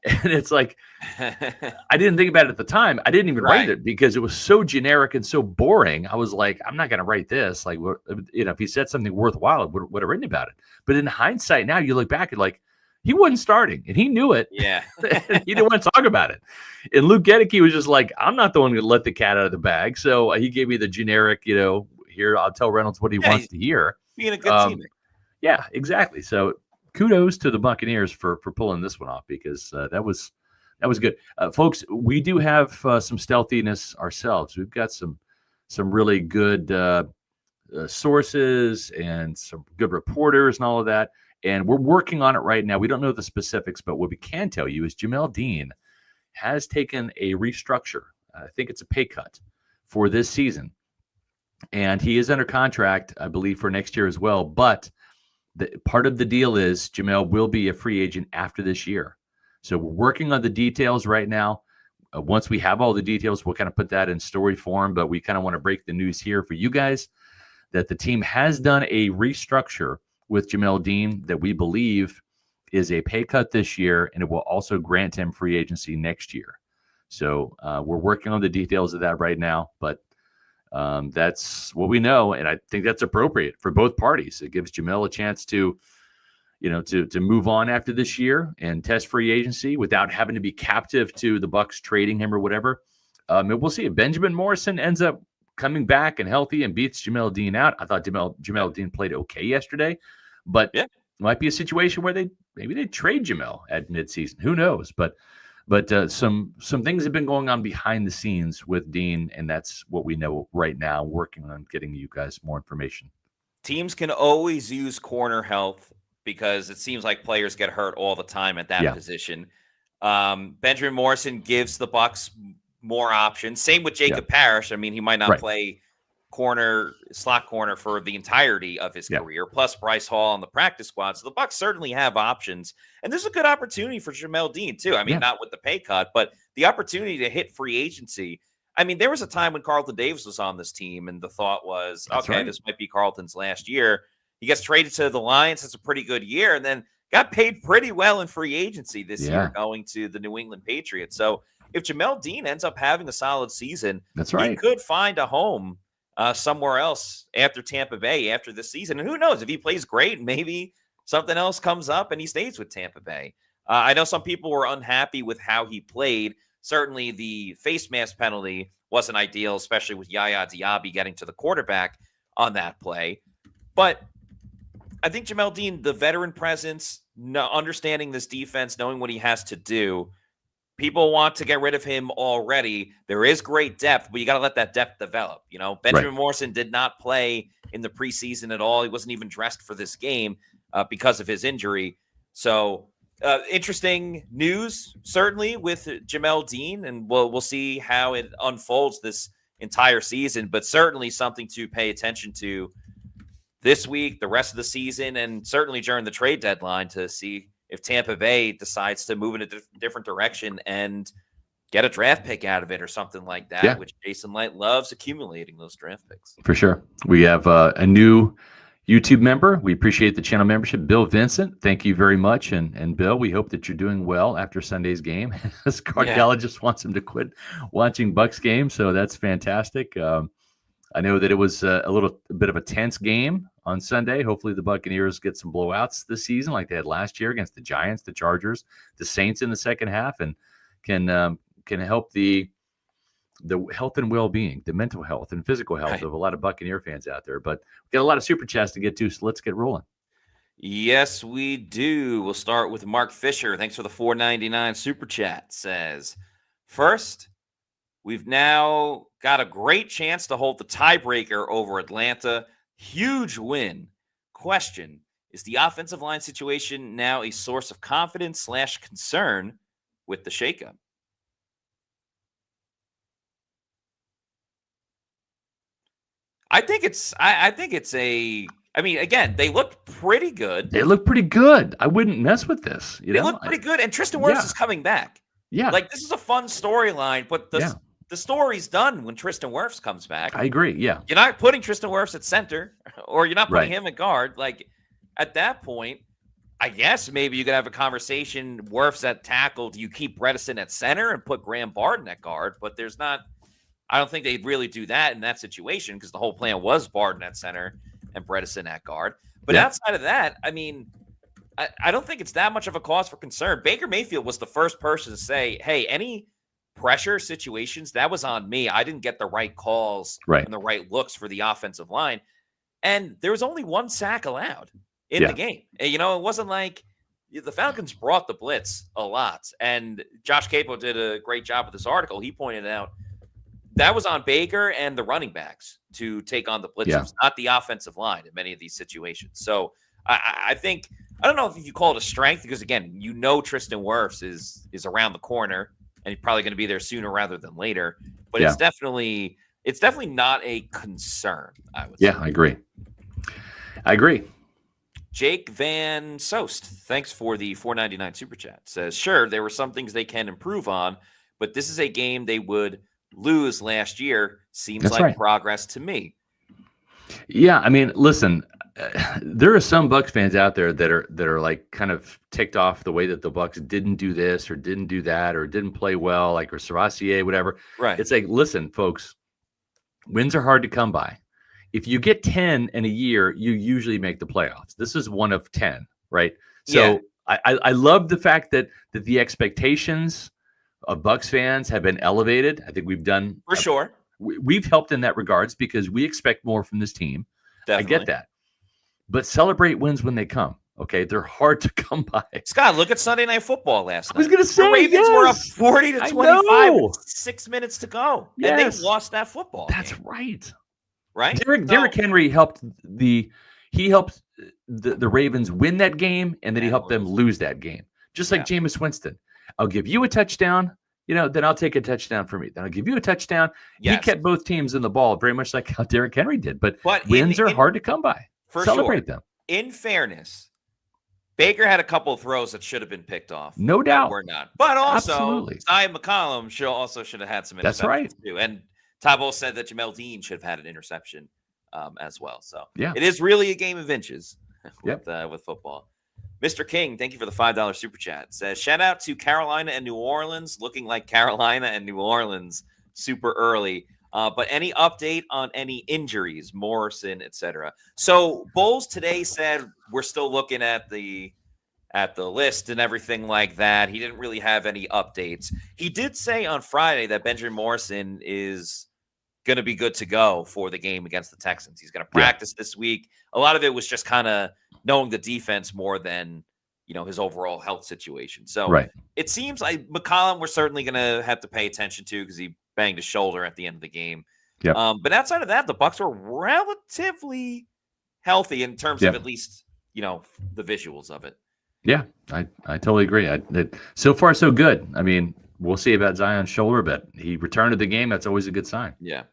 and it's like, I didn't think about it at the time. I didn't even write Right. it because it was so generic and so boring. I was like, I'm not going to write this. Like, if he said something worthwhile, I would have written about it. But in hindsight, now you look back and like, he wasn't starting and he knew it. Yeah. And he didn't want to talk about it. And Luke Gedeke was just like, I'm not the one who let the cat out of the bag. So he gave me the generic, here, I'll tell Reynolds what he wants to hear. Being a good teammate. Yeah, exactly. So kudos to the Buccaneers for pulling this one off, because that was good. Folks, we do have some stealthiness ourselves. We've got some really good sources and some good reporters and all of that. And we're working on it right now. We don't know the specifics, but what we can tell you is Jamal Dean has taken a restructure. I think it's a pay cut for this season. And he is under contract, I believe, for next year as well. But part of the deal is Jamal will be a free agent after this year. So we're working on the details right now. Once we have all the details, we'll kind of put that in story form. But we kind of want to break the news here for you guys that the team has done a restructure with Jamal Dean that we believe is a pay cut this year, and it will also grant him free agency next year. So we're working on the details of that right now, but that's what we know, and I think that's appropriate for both parties. It gives Jamal a chance to move on after this year and test free agency without having to be captive to the Bucs trading him or whatever. And we'll see if Benjamin Morrison ends up coming back and healthy and beats Jamal Dean out. I thought Jamal Dean played okay yesterday, but it might be a situation where they trade Jamal at midseason. Who knows? But some things have been going on behind the scenes with Dean, and that's what we know right now. Working on getting you guys more information. Teams can always use corner health because it seems like players get hurt all the time at that position. Benjamin Morrison gives the Bucs more options. Same with Jacob Parrish. I mean, he might not play slot corner for the entirety of his career, plus Bryce Hall on the practice squad. So the Bucs certainly have options. And there's a good opportunity for Jamal Dean, too. I mean, not with the pay cut, but the opportunity to hit free agency. I mean, there was a time when Carlton Davis was on this team, and the thought was, this might be Carlton's last year. He gets traded to the Lions. It's a pretty good year, and then got paid pretty well in free agency this year, going to the New England Patriots. So if Jamal Dean ends up having a solid season, he could find a home somewhere else after Tampa Bay after this season. And who knows, if he plays great, maybe something else comes up and he stays with Tampa Bay. I know some people were unhappy with how he played. Certainly the face mask penalty wasn't ideal, especially with Yaya Diaby getting to the quarterback on that play. But I think Jamal Dean, the veteran presence, understanding this defense, knowing what he has to do, people want to get rid of him already. There is great depth, but you got to let that depth develop. Benjamin Morrison did not play in the preseason at all. He wasn't even dressed for this game because of his injury. So interesting news, certainly, with Jamal Dean, and we'll see how it unfolds this entire season, but certainly something to pay attention to this week, the rest of the season, and certainly during the trade deadline to see if Tampa Bay decides to move in a different direction and get a draft pick out of it or something like that, which Jason Light loves accumulating those draft picks. For sure. We have a new YouTube member. We appreciate the channel membership. Bill Vincent, thank you very much. And Bill, we hope that you're doing well after Sunday's game. This cardiologist wants him to quit watching Bucs games, so that's fantastic. I know that it was a bit of a tense game on Sunday. Hopefully the Buccaneers get some blowouts this season like they had last year against the Giants, the Chargers, the Saints in the second half, and can help the health and well-being, the mental health and physical health of a lot of Buccaneer fans out there. But we've got a lot of super chats to get to, so let's get rolling. Yes, we do. We'll start with Mark Fisher. Thanks for the $4.99 super chat. Says, first, we've now got a great chance to hold the tiebreaker over Atlanta. Huge win. Question, is the offensive line situation now a source of confidence / concern with the shakeup? I think it's I mean, again, they looked pretty good. They look pretty good. I wouldn't mess with this. They look pretty good. And Tristan Wirfs is coming back. Yeah. Like, this is a fun storyline, but the story's done when Tristan Wirfs comes back. I agree. Yeah. You're not putting Tristan Wirfs at center, or you're not putting him at guard. Like, at that point, I guess maybe you could have a conversation. Wirfs at tackle. Do you keep Bredesen at center and put Graham Barden at guard? But there's not. I don't think they'd really do that in that situation because the whole plan was Barden at center and Bredesen at guard. But outside of that, I mean, I don't think it's that much of a cause for concern. Baker Mayfield was the first person to say, "Hey, any pressure situations that was on me. I didn't get the right calls and the right looks for the offensive line." And there was only one sack allowed in the game. And, you know, it wasn't like the Falcons brought the blitz a lot. And Josh Capo did a great job with this article. He pointed out that was on Baker and the running backs to take on the blitzers, not the offensive line in many of these situations. So I think, I don't know if you call it a strength because, again, you know Tristan Wirfs is around the corner and he's probably going to be there sooner rather than later. But it's definitely not a concern, I would say. Yeah, I agree. Jake Van Soest, thanks for the $4.99 super chat. Says, sure, there were some things they can improve on, but this is a game they would lose last year. Seems like progress to me. Yeah, I mean, listen, there are some Bucs fans out there that are like kind of ticked off the way that the Bucs didn't do this or didn't do that or didn't play well, like or Sarasier, whatever. Right. It's like, listen, folks, wins are hard to come by. If you get 10 in a year, you usually make the playoffs. This is one of 10, right? So I love the fact that the expectations of Bucs fans have been elevated. I think we've done for sure. We've helped in that regards because we expect more from this team. Definitely. I get that, but celebrate wins when they come. Okay, they're hard to come by. Scott, look at Sunday Night Football last night. I was going to say the Ravens were up 40-25 with 6 minutes to go, and they lost that football. That's game. Right. Derrick Henry helped the Ravens win that game, and then he helped them lose that game. Just like Jameis Winston. I'll give you a touchdown, then I'll take a touchdown for me. Then I'll give you a touchdown. Yes. He kept both teams in the ball very much like how Derrick Henry did. But wins are hard to come by. Celebrate them. In fairness, Baker had a couple of throws that should have been picked off. No doubt. We're not. But also, Zion McCollum should have had some interceptions. That's right. Too. And Tabo said that Jamal Dean should have had an interception as well. So it is really a game of inches with football. Mr. King, thank you for the $5 super chat. Says, shout out to Carolina and New Orleans, looking like Carolina and New Orleans super early. But any update on any injuries, Morrison, etc.? So Bowles today said we're still looking at the list and everything like that. He didn't really have any updates. He did say on Friday that Benjamin Morrison is going to be good to go for the game against the Texans. He's going to practice this week. A lot of it was just kind of knowing the defense more than, his overall health situation. So it seems like McCollum we're certainly going to have to pay attention to because he banged his shoulder at the end of the game. But outside of that, the Bucs were relatively healthy in terms of at least, the visuals of it. Yeah, I totally agree. So far, so good. I mean, we'll see about Zion's shoulder, but he returned to the game. That's always a good sign. Yeah.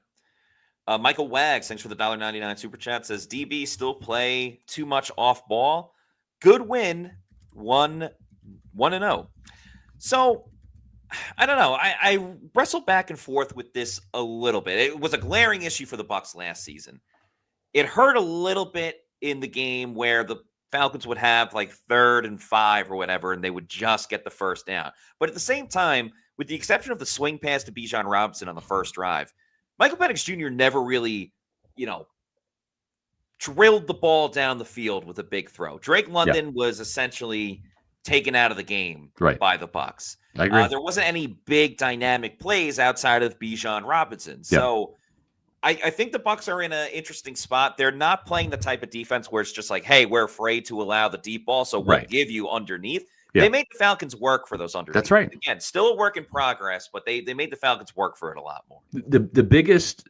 Michael Wags, thanks for the $1.99 super chat, says DB still play too much off ball. Good win, 1-0. So I don't know. I wrestled back and forth with this a little bit. It was a glaring issue for the Bucs last season. It hurt a little bit in the game where the Falcons would have like 3rd and 5 or whatever, and they would just get the first down. But at the same time, with the exception of the swing pass to Bijan Robinson on the first drive, Michael Penix Jr. never really, drilled the ball down the field with a big throw. Drake London was essentially taken out of the game by the Bucs. I agree. There wasn't any big dynamic plays outside of Bijan Robinson. So I think the Bucs are in an interesting spot. They're not playing the type of defense where it's just like, hey, we're afraid to allow the deep ball, so we'll give you underneath. They made the Falcons work for those underneath. That's right. Again, still a work in progress, but they made the Falcons work for it a lot more. The biggest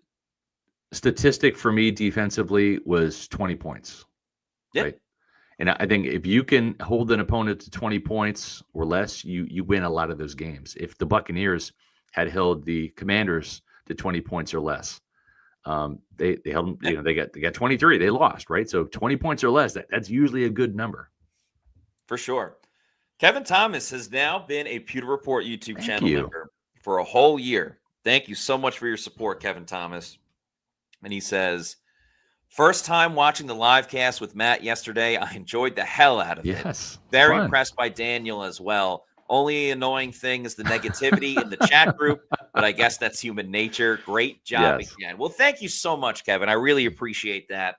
statistic for me defensively was 20 points. Right? And I think if you can hold an opponent to 20 points or less, you win a lot of those games. If the Buccaneers had held the Commanders to 20 points or less, they held them, they got 23, they lost, right? So 20 points or less, that's usually a good number. For sure. Kevin Thomas has now been a Pewter Report YouTube channel member for a whole year. Thank you so much for your support, Kevin Thomas. And he says, First time watching the live cast with Matt yesterday. I enjoyed the hell out of it. Yes. Very Fun. impressed by Daniel as well. Only annoying thing is the negativity in the chat group, but I guess that's human nature. Great job Yes. again. Well, thank you so much, Kevin. I really appreciate that.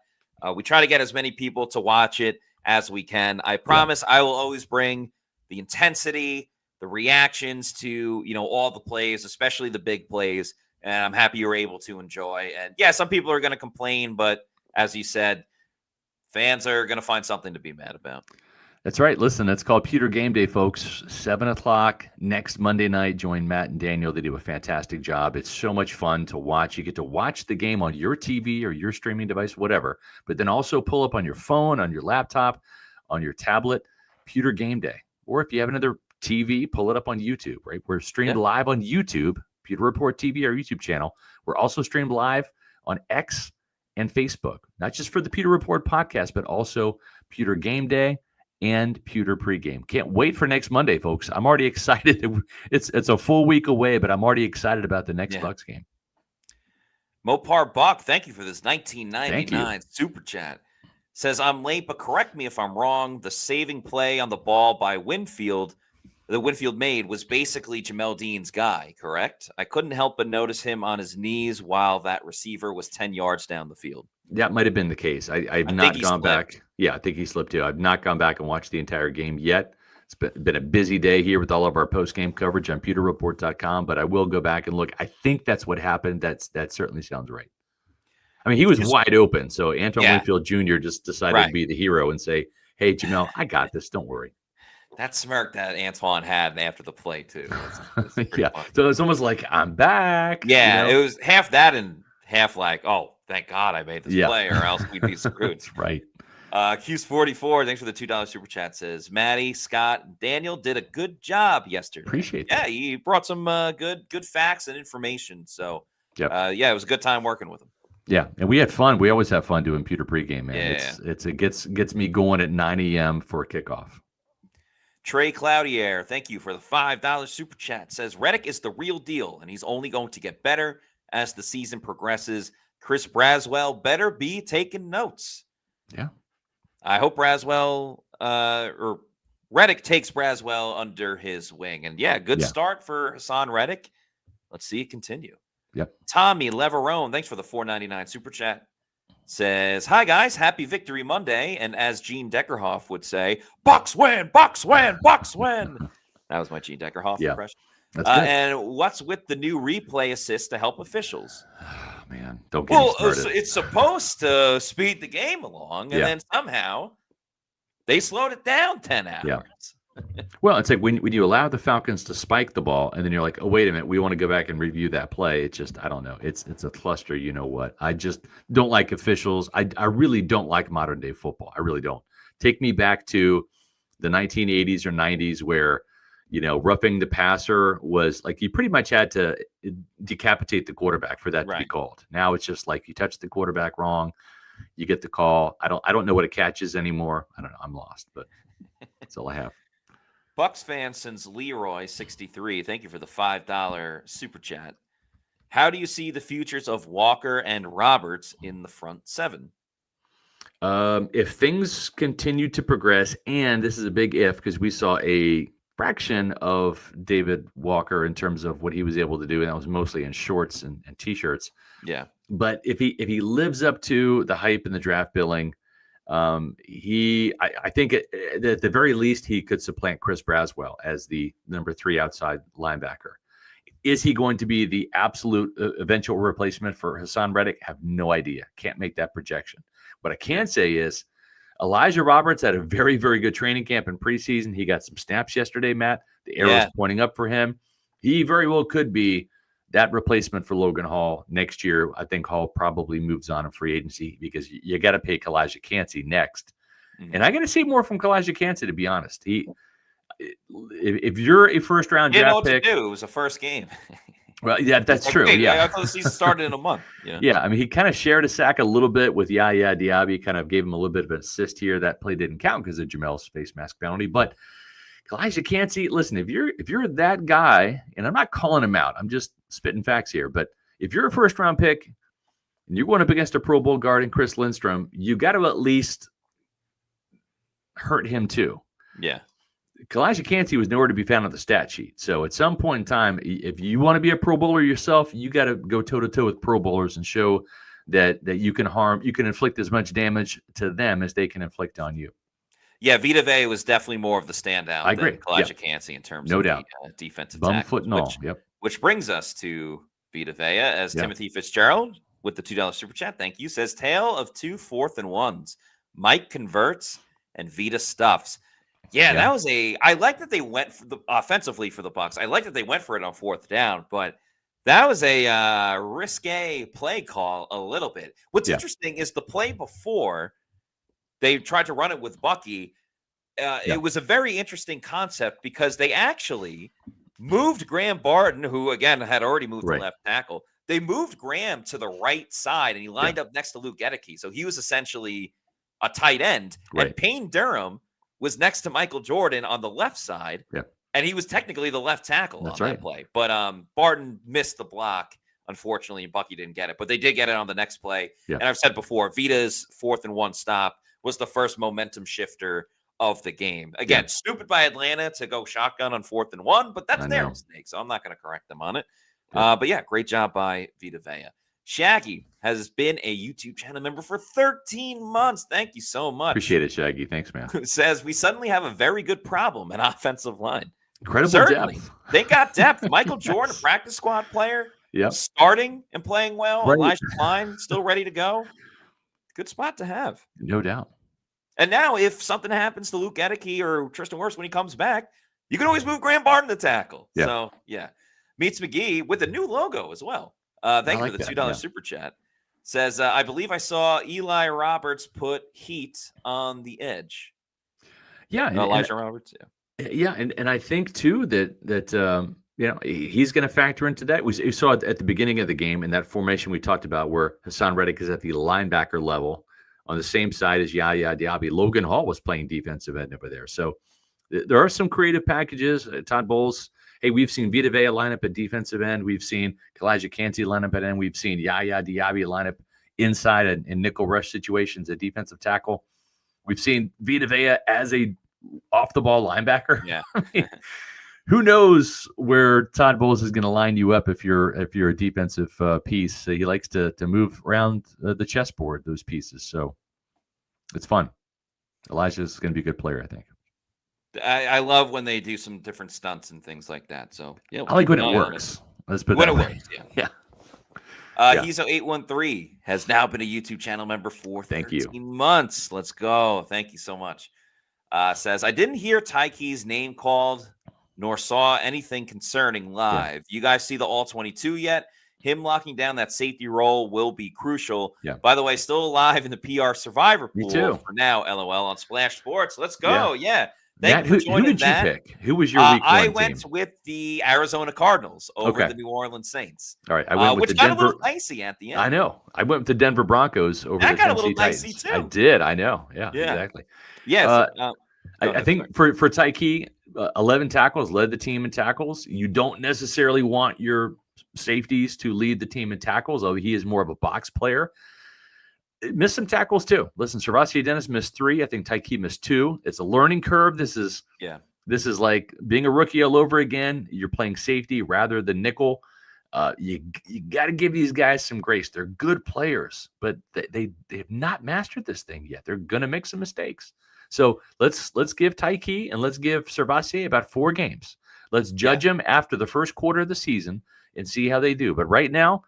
We try to get as many people to watch it as we can. I promise I will always bring the intensity, the reactions to, all the plays, especially the big plays. And I'm happy you were able to enjoy. And yeah, some people are going to complain, but as you said, fans are going to find something to be mad about. That's right. Listen, it's called Pewter Game Day, folks. 7 o'clock next Monday night. Join Matt and Daniel. They do a fantastic job. It's so much fun to watch. You get to watch the game on your TV or your streaming device, whatever, but then also pull up on your phone, on your laptop, on your tablet, Pewter Game Day. Or if you have another TV, pull it up on YouTube, right? We're streamed live on YouTube, Pewter Report TV, our YouTube channel. We're also streamed live on X and Facebook, not just for the Pewter Report podcast, but also Pewter Game Day and Pewter pregame. Can't wait for next Monday, folks. I'm already excited. It's a full week away, but I'm already excited about the next Bucs game. Mopar Buck, thank you for this 1999 super chat. Says, I'm late, but correct me if I'm wrong. The saving play on the ball by Winfield, that Winfield made, was basically Jamal Dean's guy, correct? I couldn't help but notice him on his knees while that receiver was 10 yards down the field. That might have been the case. I've not gone back. Yeah, I think he slipped too. I've not gone back and watched the entire game yet. It's been a busy day here with all of our post-game coverage on pewterreport.com, but I will go back and look. I think that's what happened. That certainly sounds right. I mean, he was wide open, so Antoine Winfield Jr. just decided to be the hero and say, hey, Jamel, I got this. Don't worry. That smirk that Antoine had after the play, too. That's yeah. Fun. So it's almost like, I'm back. Yeah, It was half that and half like, oh, thank God I made this play, or else we'd be screwed. That's right. Q's44, thanks for the $2 super chat, says, Maddie, Scott, and Daniel did a good job yesterday. Appreciate that. Yeah, he brought some good facts and information. So, it was a good time working with him. Yeah, and we had fun. We always have fun doing Pewter pregame, man. Yeah. It gets me going at 9 a.m. for a kickoff. Trey Cloudier, thank you for the $5 super chat. Says Reddick is the real deal, and he's only going to get better as the season progresses. Chris Braswell better be taking notes. Yeah. I hope Braswell or Reddick takes Braswell under his wing. And good start for Hassan Reddick. Let's see it continue. Yep. Tommy Leverone, thanks for the $4.99 super chat. Says, hi, guys. Happy Victory Monday. And as Gene Deckerhoff would say, Bucs win, Bucs win, Bucs win. That was my Gene Deckerhoff impression. That's good. And what's with the new replay assist to help officials? Oh, man, don't get me started. It's supposed to speed the game along, and then somehow they slowed it down 10 hours. Yeah. Well, it's like when you allow the Falcons to spike the ball, and then you're like, oh, wait a minute, we want to go back and review that play. It's just, I don't know. It's a cluster. You know what? I just don't like officials. I really don't like modern day football. I really don't. Take me back to the 1980s or 90s where, roughing the passer was like you pretty much had to decapitate the quarterback for that to be called. Now it's just like you touch the quarterback wrong, you get the call. I don't know what a catch is anymore. I don't know. I'm lost, but that's all I have. Bucs fan since Leroy63. Thank you for the $5 super chat. How do you see the futures of Walker and Roberts in the front seven? If things continue to progress, and this is a big if because we saw a fraction of David Walker in terms of what he was able to do, and that was mostly in shorts and T-shirts. Yeah. But if he lives up to the hype in the draft billing, I think at the very least he could supplant Chris Braswell as the number 3 outside linebacker. Is he going to be the absolute eventual replacement for Hassan Reddick? I have no idea. Can't make that projection. What I can say is Elijah Roberts had a very, very good training camp in preseason. He got some snaps yesterday, Matt. The arrow's pointing up for him. He very well could be that replacement for Logan Hall next year. I think Hall probably moves on in free agency because you got to pay Kalijah Kancey next. Mm-hmm. And I got to see more from Kalijah Kancey, to be honest. If you're a first-round draft pick, it was a first game. Well, yeah, that's true. Yeah, I thought the season started in a month. Yeah, I mean, he kind of shared a sack a little bit with Yaya Diaby. Kind of gave him a little bit of an assist here. That play didn't count because of Jamel's face mask penalty. But Kalijah Kancey, listen, if you're that guy, and I'm not calling him out, I'm just spitting facts here. But if you're a first-round pick, and you're going up against a Pro Bowl guard in Chris Lindstrom, you got to at least hurt him too. Yeah. Elijah Cansey was nowhere to be found on the stat sheet. So at some point in time, if you want to be a Pro Bowler yourself, you got to go toe-to-toe with Pro Bowlers and show that you can inflict as much damage to them as they can inflict on you. Yeah, Vita Vea was definitely more of the standout than Elijah Cansey in terms of the defensive bum, tackles, foot, and all. Yep. Which brings us to Vita Vea, as Timothy Fitzgerald with the $2 super chat, thank you, says, tale of 2 4th and 1s. Mike converts and Vita stuffs. Yeah, that was I like that they went for offensively for the Bucs. I like that they went for it on 4th down, but that was a risque play call a little bit. What's interesting is the play before they tried to run it with Bucky. It was a very interesting concept because they actually moved Graham Barton, who, again, had already moved to left tackle. They moved Graham to the right side, and he lined up next to Luke Gedeke. So he was essentially a tight end. Right. And Payne Durham was next to Michael Jordan on the left side. Yep. And he was technically the left tackle on that play. But Barton missed the block, unfortunately, and Bucky didn't get it. But they did get it on the next play. Yep. And I've said before, Vita's 4th and 1 stop was the first momentum shifter of the game. Again, stupid by Atlanta to go shotgun on 4th and 1, but that's their mistake, so I'm not going to correct them on it. But yeah, great job by Vita Vea. Shaggy has been a YouTube channel member for 13 months. Thank you so much. Appreciate it, Shaggy. Thanks, man. Says, we suddenly have a very good problem in offensive line. Incredible depth. They got depth. Michael Jordan, a practice squad player, starting and playing well. Elijah Klein, still ready to go. Good spot to have. No doubt. And now if something happens to Luke Gedeke or Tristan Wirfs when he comes back, you can always move Graham Barton to tackle. Yeah. So, Meets McGee with a new logo as well. Thank you for the $2 super chat. Says, I believe I saw Eli Roberts put heat on the edge. Yeah. Elijah Roberts, Yeah, and I think, too, that he's going to factor into that. We saw it at the beginning of the game in that formation we talked about where Hassan Reddick is at the linebacker level on the same side as Yaya Diaby. Logan Hall was playing defensive end over there. So there are some creative packages. Todd Bowles, hey, we've seen Vita Vea line up at defensive end. We've seen Elijah Cansey line up at end. We've seen Yaya Diaby line up inside in nickel rush situations at defensive tackle. We've seen Vita Vea as a off-the-ball linebacker. Yeah. I mean, who knows where Todd Bowles is going to line you up if you're a defensive piece. He likes to move around the chessboard, those pieces. So it's fun. Elijah's going to be a good player, I think. I love when they do some different stunts and things like that. So I like when it works. Let's put it when that it way. Works, yeah. He's 813 has now been a YouTube channel member for 13 months. Let's go. Thank you so much. Says, I didn't hear Tyke's name called nor saw anything concerning live. You guys see the All-22 yet? Him locking down that safety role will be crucial. Yeah. By the way, still alive in the PR Survivor pool Me too. for now, LOL, on Splash Sports. Let's go. Yeah. Thank Matt, you for joining who did that. you pick? Who was your week one I went team? with the Arizona Cardinals over the New Orleans Saints. All right. I went with which the got Denver. a little dicey at the end. I know. I went with the Denver Broncos over that the got Tennessee a little Titans. dicey too. I did. I know. Yeah. Exactly. Yes. I think for Tyke, 11 tackles, led the team in tackles. You don't necessarily want your safeties to lead the team in tackles, although he is more of a box player. Missed some tackles too. Listen, Servassier Dennis missed 3. I think Tyke missed 2. It's a learning curve. This is like being a rookie all over again. You're playing safety rather than nickel. You got to give these guys some grace. They're good players, but they have not mastered this thing yet. They're going to make some mistakes. So let's give Tyke and let's give Servassier about 4 games. Let's judge them after the first quarter of the season and see how they do. But right now,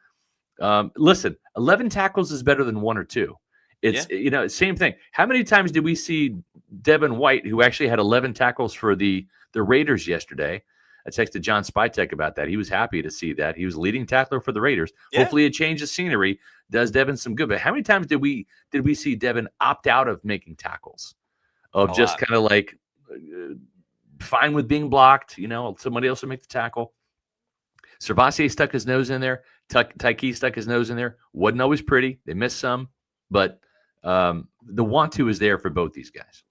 listen, 11 tackles is better than 1 or 2. It's same thing. How many times did we see Devin White, who actually had 11 tackles for the Raiders yesterday? I texted John Spytek about that. He was happy to see that. He was leading tackler for the Raiders. Yeah. Hopefully a change of scenery does Devin some good. But how many times did we see Devin opt out of making tackles? Of just kind of like fine with being blocked, somebody else will make the tackle. Servassier stuck his nose in there. Tyke stuck his nose in there. Wasn't always pretty. They missed some, but the want to is there for both these guys.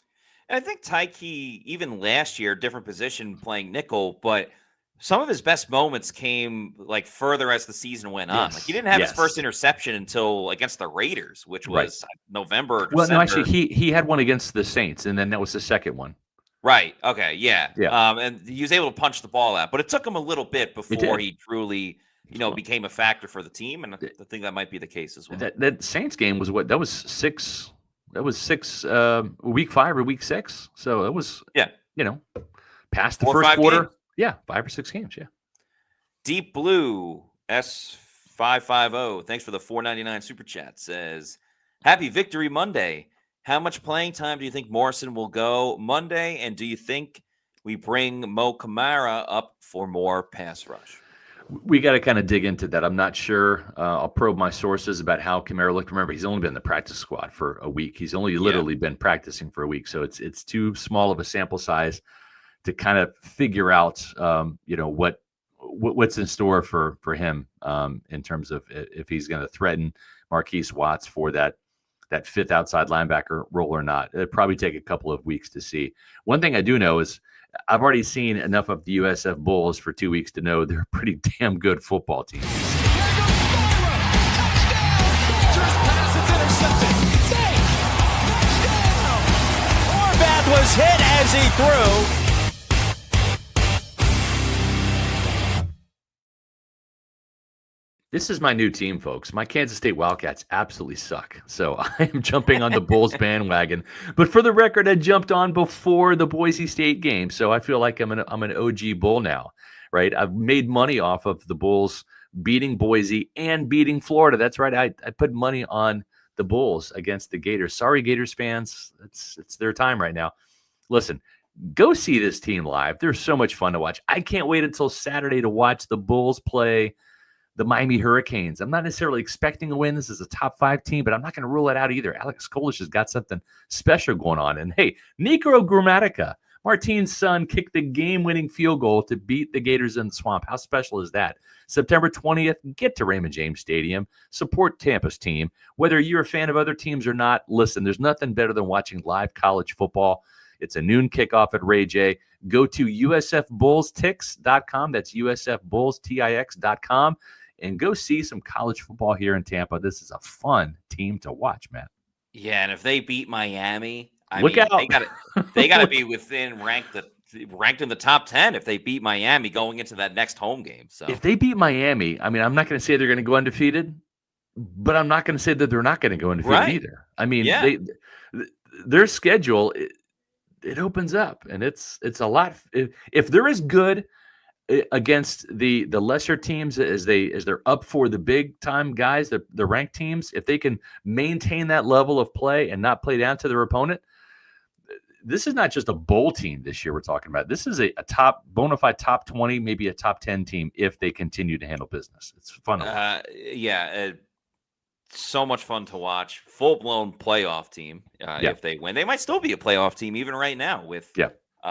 And I think Tyke, even last year, different position playing nickel, but some of his best moments came like further as the season went on. Like he Yes. didn't have his Yes. first interception until against the Raiders, which Right. was November or Well, no, December. actually, he had one against the Saints, and then that was the second one. Right. Okay. Yeah. Yeah. And he was able to punch the ball out, but it took him a little bit before did. he truly, became a factor for the team. And I think that might be the case as well. That Saints game was what? That was six. That was week 5 or week 6. So it was past the 4 or first 5 quarter. games. Yeah, 5 or 6 games. Yeah. Deep Blue S550. Thanks for the $4.99 super chat. Says, "Happy Victory Monday. How much playing time do you think Morrison will go Monday? And do you think we bring Mo Kamara up for more pass rush?" We got to kind of dig into that. I'm not sure. I'll probe my sources about how Kamara looked. Remember, he's only been in the practice squad for a week. He's only literally been practicing for a week, so it's too small of a sample size to kind of figure out, what's in store for him in terms of if he's going to threaten Marquise Watts for that fifth outside linebacker role or not. It'd probably take a couple of weeks to see. One thing I do know is I've already seen enough of the USF Bulls for 2 weeks to know they're a pretty damn good football team. Horvath was hit as he threw. This is my new team, folks. My Kansas State Wildcats absolutely suck. So I am jumping on the Bulls bandwagon. But for the record, I jumped on before the Boise State game. So I feel like I'm an OG Bull now, right? I've made money off of the Bulls beating Boise and beating Florida. That's right. I put money on the Bulls against the Gators. Sorry, Gators fans. It's their time right now. Listen, go see this team live. They're so much fun to watch. I can't wait until Saturday to watch the Bulls play the Miami Hurricanes. I'm not necessarily expecting a win. This is a top 5 team, but I'm not going to rule it out either. Alex Kolish has got something special going on. And hey, Nico Gramatica, Martine's son, kicked the game-winning field goal to beat the Gators in the Swamp. How special is that? September 20th, get to Raymond James Stadium. Support Tampa's team. Whether you're a fan of other teams or not, listen, there's nothing better than watching live college football. It's a noon kickoff at Ray J. Go to usfbullstix.com. That's usfbullstix.com. And go see some college football here in Tampa. This is a fun team to watch, man. Yeah, and if they beat Miami, Look out. they got to be ranked in the top 10 if they beat Miami going into that next home game. So if they beat Miami, I mean, I'm not going to say they're going to go undefeated, but I'm not going to say that they're not going to go undefeated either. I mean, their schedule it opens up, and it's a lot. If they're as good against the lesser teams as they're up for the big time guys, the ranked teams, if they can maintain that level of play and not play down to their opponent, this is not just a bowl team this year we're talking about. This is a top bona fide top 20, maybe a top 10 team if they continue to handle business. It's fun to watch. So much fun to watch. Full-blown playoff team if they win. They might still be a playoff team even right now with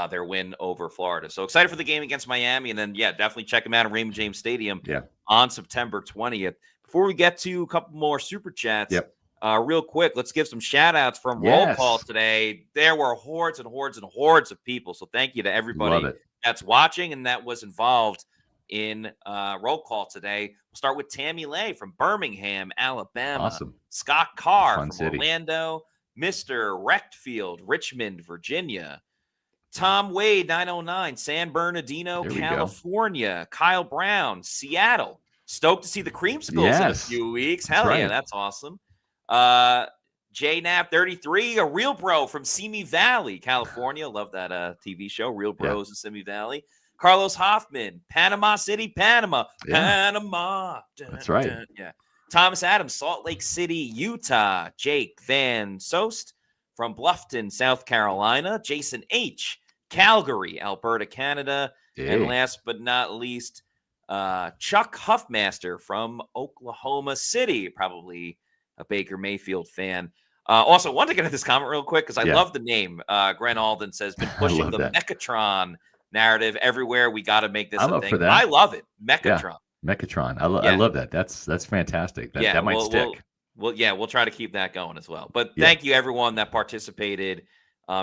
their win over Florida. So excited for the game against Miami. And then, definitely check them out at Raymond James Stadium on September 20th. Before we get to a couple more super chats, real quick, let's give some shout-outs from Roll Call today. There were hordes and hordes and hordes of people. So thank you to everybody that's watching and that was involved in Roll Call today. We'll start with Tammy Lay from Birmingham, Alabama. Awesome. Scott Carr Fun from city. Orlando. Mr. Rechtfield, Richmond, Virginia. Tom Wade, 909, San Bernardino, California. Kyle Brown, Seattle. Stoked to see the Creamsicles in a few weeks. Hell yeah, that's awesome. JNAP 33, a real bro from Simi Valley, California. Love that TV show, Real Bros in Simi Valley. Carlos Hoffman, Panama City, Panama. Panama. That's right. Thomas Adams, Salt Lake City, Utah. Jake Van Soest from Bluffton, South Carolina. Jason H., Calgary, Alberta, Canada. And last but not least, Chuck Huffmaster from Oklahoma City, probably a Baker Mayfield fan. Also, want to get into this comment real quick because I love the name. Grant Alden says, been pushing the Mechatron narrative everywhere. We got to make this a thing. I love it. Mechatron. Mechatron. I love that. That's fantastic. That might stick. We'll try to keep that going as well. But thank you, everyone that participated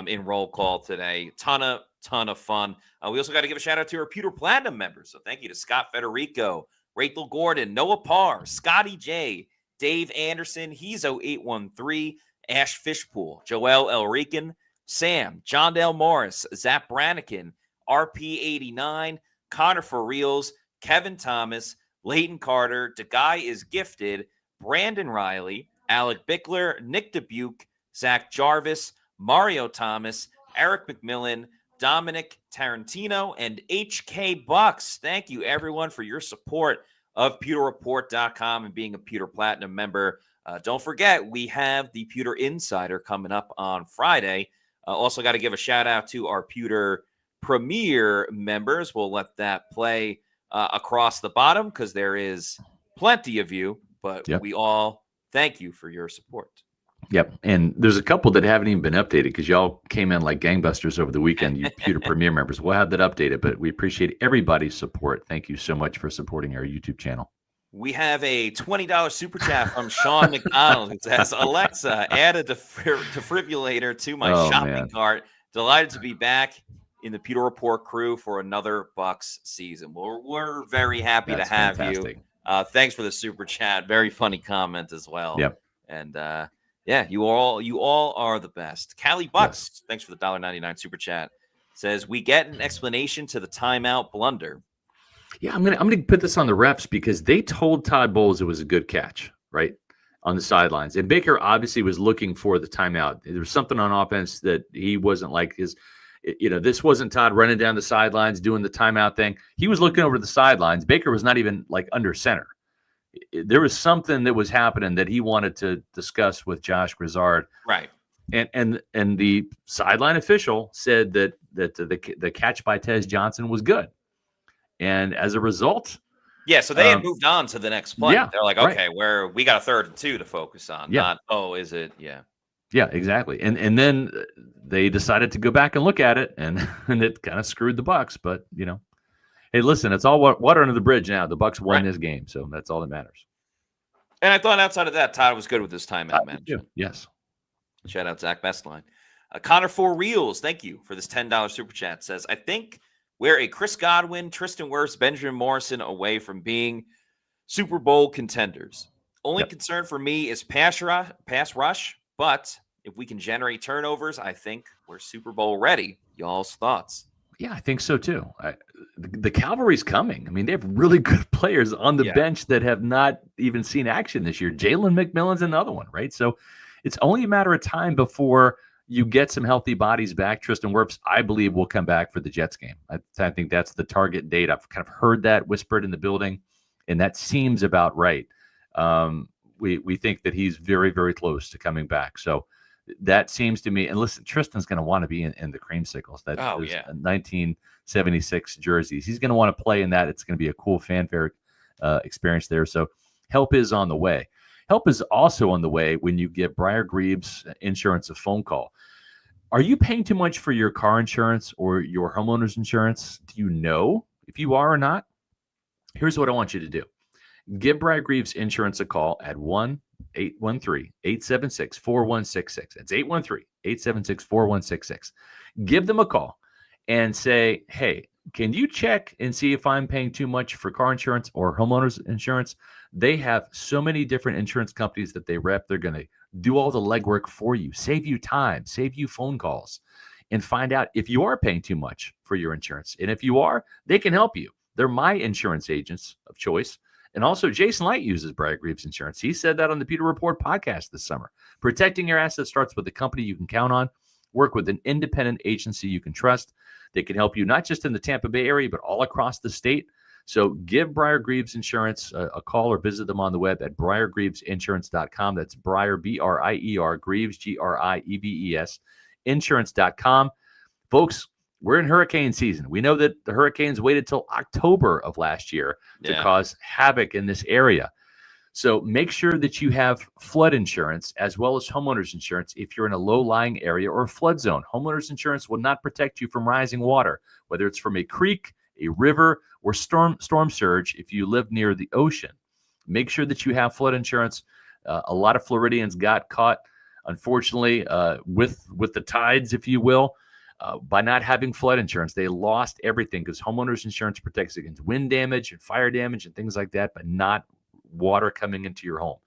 in roll call today. Ton of fun. We also got to give a shout out to our Pewter Platinum members. So thank you to Scott Federico, Rachel Gordon, Noah Parr, Scotty J, Dave Anderson, Hezo813, Ash Fishpool, Joel Elrican, Sam, John Dale Morris, Zach Brannigan, RP89, Connor for Reals, Kevin Thomas, Leighton Carter, The Guy is Gifted, Brandon Riley, Alec Bickler, Nick Dubuque, Zach Jarvis, Mario Thomas, Eric McMillan, Dominic Tarantino, and HK Bucs. Thank you, everyone, for your support of PewterReport.com and being a Pewter Platinum member. Don't forget, we have the Pewter Insider coming up on Friday. Also got to give a shout out to our Pewter Premier members. We'll let that play across the bottom because there is plenty of you, but we all thank you for your support. Yep. And there's a couple that haven't even been updated because y'all came in like gangbusters over the weekend, you Pewter Premier members. We'll have that updated, but we appreciate everybody's support. Thank you so much for supporting our YouTube channel. We have a $20 super chat from Sean McDonald who says, Alexa, add a defibrillator to my shopping cart. Delighted to be back in the Pewter Report crew for another Bucs season. We're very happy to have you. Thanks for the super chat. Very funny comment as well. Yep. And you all are the best. Callie Bucks, thanks for the $1.99 super chat. Says, we get an explanation to the timeout blunder. Yeah, I'm gonna put this on the refs because they told Todd Bowles it was a good catch, right, on the sidelines. And Baker obviously was looking for the timeout. There was something on offense that he wasn't like his. This wasn't Todd running down the sidelines doing the timeout thing. He was looking over the sidelines. Baker was not even like under center. There was something that was happening that he wanted to discuss with Josh Grizzard. Right. And the sideline official said that the catch by Tez Johnson was good. And as a result, so they had moved on to the next play. Yeah, they're like, okay, we got a 3rd and 2 to focus on. Yeah. Not, is it? Yeah. Yeah, exactly. And then they decided to go back and look at it, and it kind of screwed the Bucs. But hey, listen, it's all water under the bridge now. The Bucs won this game, so that's all that matters. And I thought outside of that, Todd was good with his timeout management. Yes. Shout out Zach Bestline. Connor for Reals, thank you for this $10 super chat. Says, I think we're a Chris Godwin, Tristan Wirfs, Benjamin Morrison away from being Super Bowl contenders. Only concern for me is pass rush, but if we can generate turnovers, I think we're Super Bowl ready. Y'all's thoughts? Yeah, I think so too. The cavalry's coming. I mean, they have really good players on the bench that have not even seen action this year. Jalen McMillan's another one, right? So it's only a matter of time before you get some healthy bodies back. Tristan Wirfs, I believe, will come back for the Jets game. I think that's the target date. I've kind of heard that whispered in the building, and that seems about right. We think that he's very, very close to coming back. So that seems to me, and listen, Tristan's going to want to be in the creamsicles. 1976 jerseys. He's going to want to play in that. It's going to be a cool fanfare experience there. So help is on the way. Help is also on the way when you give Briar Greaves Insurance a phone call. Are you paying too much for your car insurance or your homeowner's insurance? Do you know if you are or not? Here's what I want you to do. Give Briar Greaves Insurance a call at 1-813-876-4166. It's 813-876-4166. Give them a call and say, hey, can you check and see if I'm paying too much for car insurance or homeowners insurance? They have so many different insurance companies that they rep. They're going to do all the legwork for you, save you time, save you phone calls, and find out if you are paying too much for your insurance. And if you are, they can help you. They're my insurance agents of choice. And also, Jason Light uses Briar Greaves Insurance. He said that on the Pewter Report podcast this summer. Protecting your assets starts with a company you can count on. Work with an independent agency you can trust. They can help you not just in the Tampa Bay area, but all across the state. So give Briar Greaves Insurance a call or visit them on the web at briargreavesinsurance.com. That's Briar, B-R-I-E-R, Greaves, G-R-I-E-V-E-S, insurance.com. Folks, we're in hurricane season. We know that the hurricanes waited till October of last year to cause havoc in this area. So make sure that you have flood insurance as well as homeowners insurance if you're in a low-lying area or a flood zone. Homeowners insurance will not protect you from rising water, whether it's from a creek, a river, or storm surge if you live near the ocean. Make sure that you have flood insurance. A lot of Floridians got caught Unfortunately, with the tides, if you will, by not having flood insurance, they lost everything because homeowners insurance protects against wind damage and fire damage and things like that, but not water coming into your home.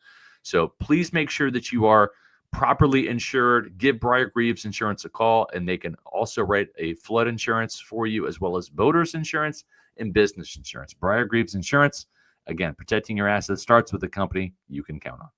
So please make sure that you are properly insured. Give Briar Greaves Insurance a call, and they can also write a flood insurance for you, as well as boaters insurance and business insurance. Briar Greaves Insurance, again, protecting your assets starts with a company you can count on.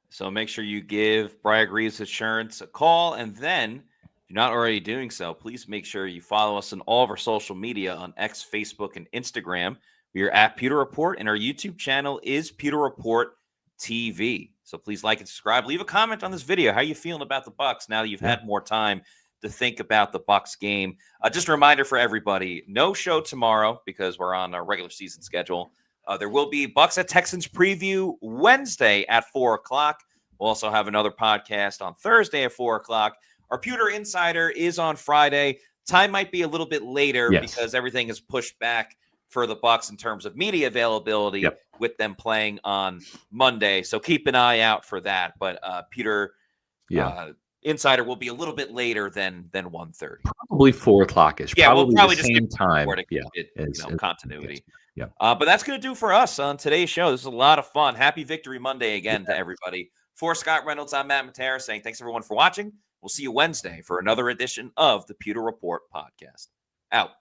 So make sure you give Briar Greaves Insurance a call, and then, if you're not already doing so, please make sure you follow us on all of our social media on X, Facebook, and Instagram. We are at Pewter Report, and our YouTube channel is Pewter Report TV. So please like and subscribe. Leave a comment on this video. How are you feeling about the Bucs now that you've had more time to think about the Bucs game? Just a reminder for everybody, no show tomorrow because we're on our regular season schedule. There will be Bucs at Texans preview Wednesday at 4 o'clock. We'll also have another podcast on Thursday at 4 o'clock. Our Pewter Insider is on Friday. Time might be a little bit later because everything is pushed back for the Bucs in terms of media availability with them playing on Monday. So keep an eye out for that. But Pewter Insider will be a little bit later than 1:30. Probably 4 o'clock-ish. Yeah, probably we'll probably the just same time. Continuity. But that's going to do for us on today's show. This is a lot of fun. Happy Victory Monday again to everybody. For Scott Reynolds, I'm Matt Matera saying thanks everyone for watching. We'll see you Wednesday for another edition of the Pewter Report podcast. Out.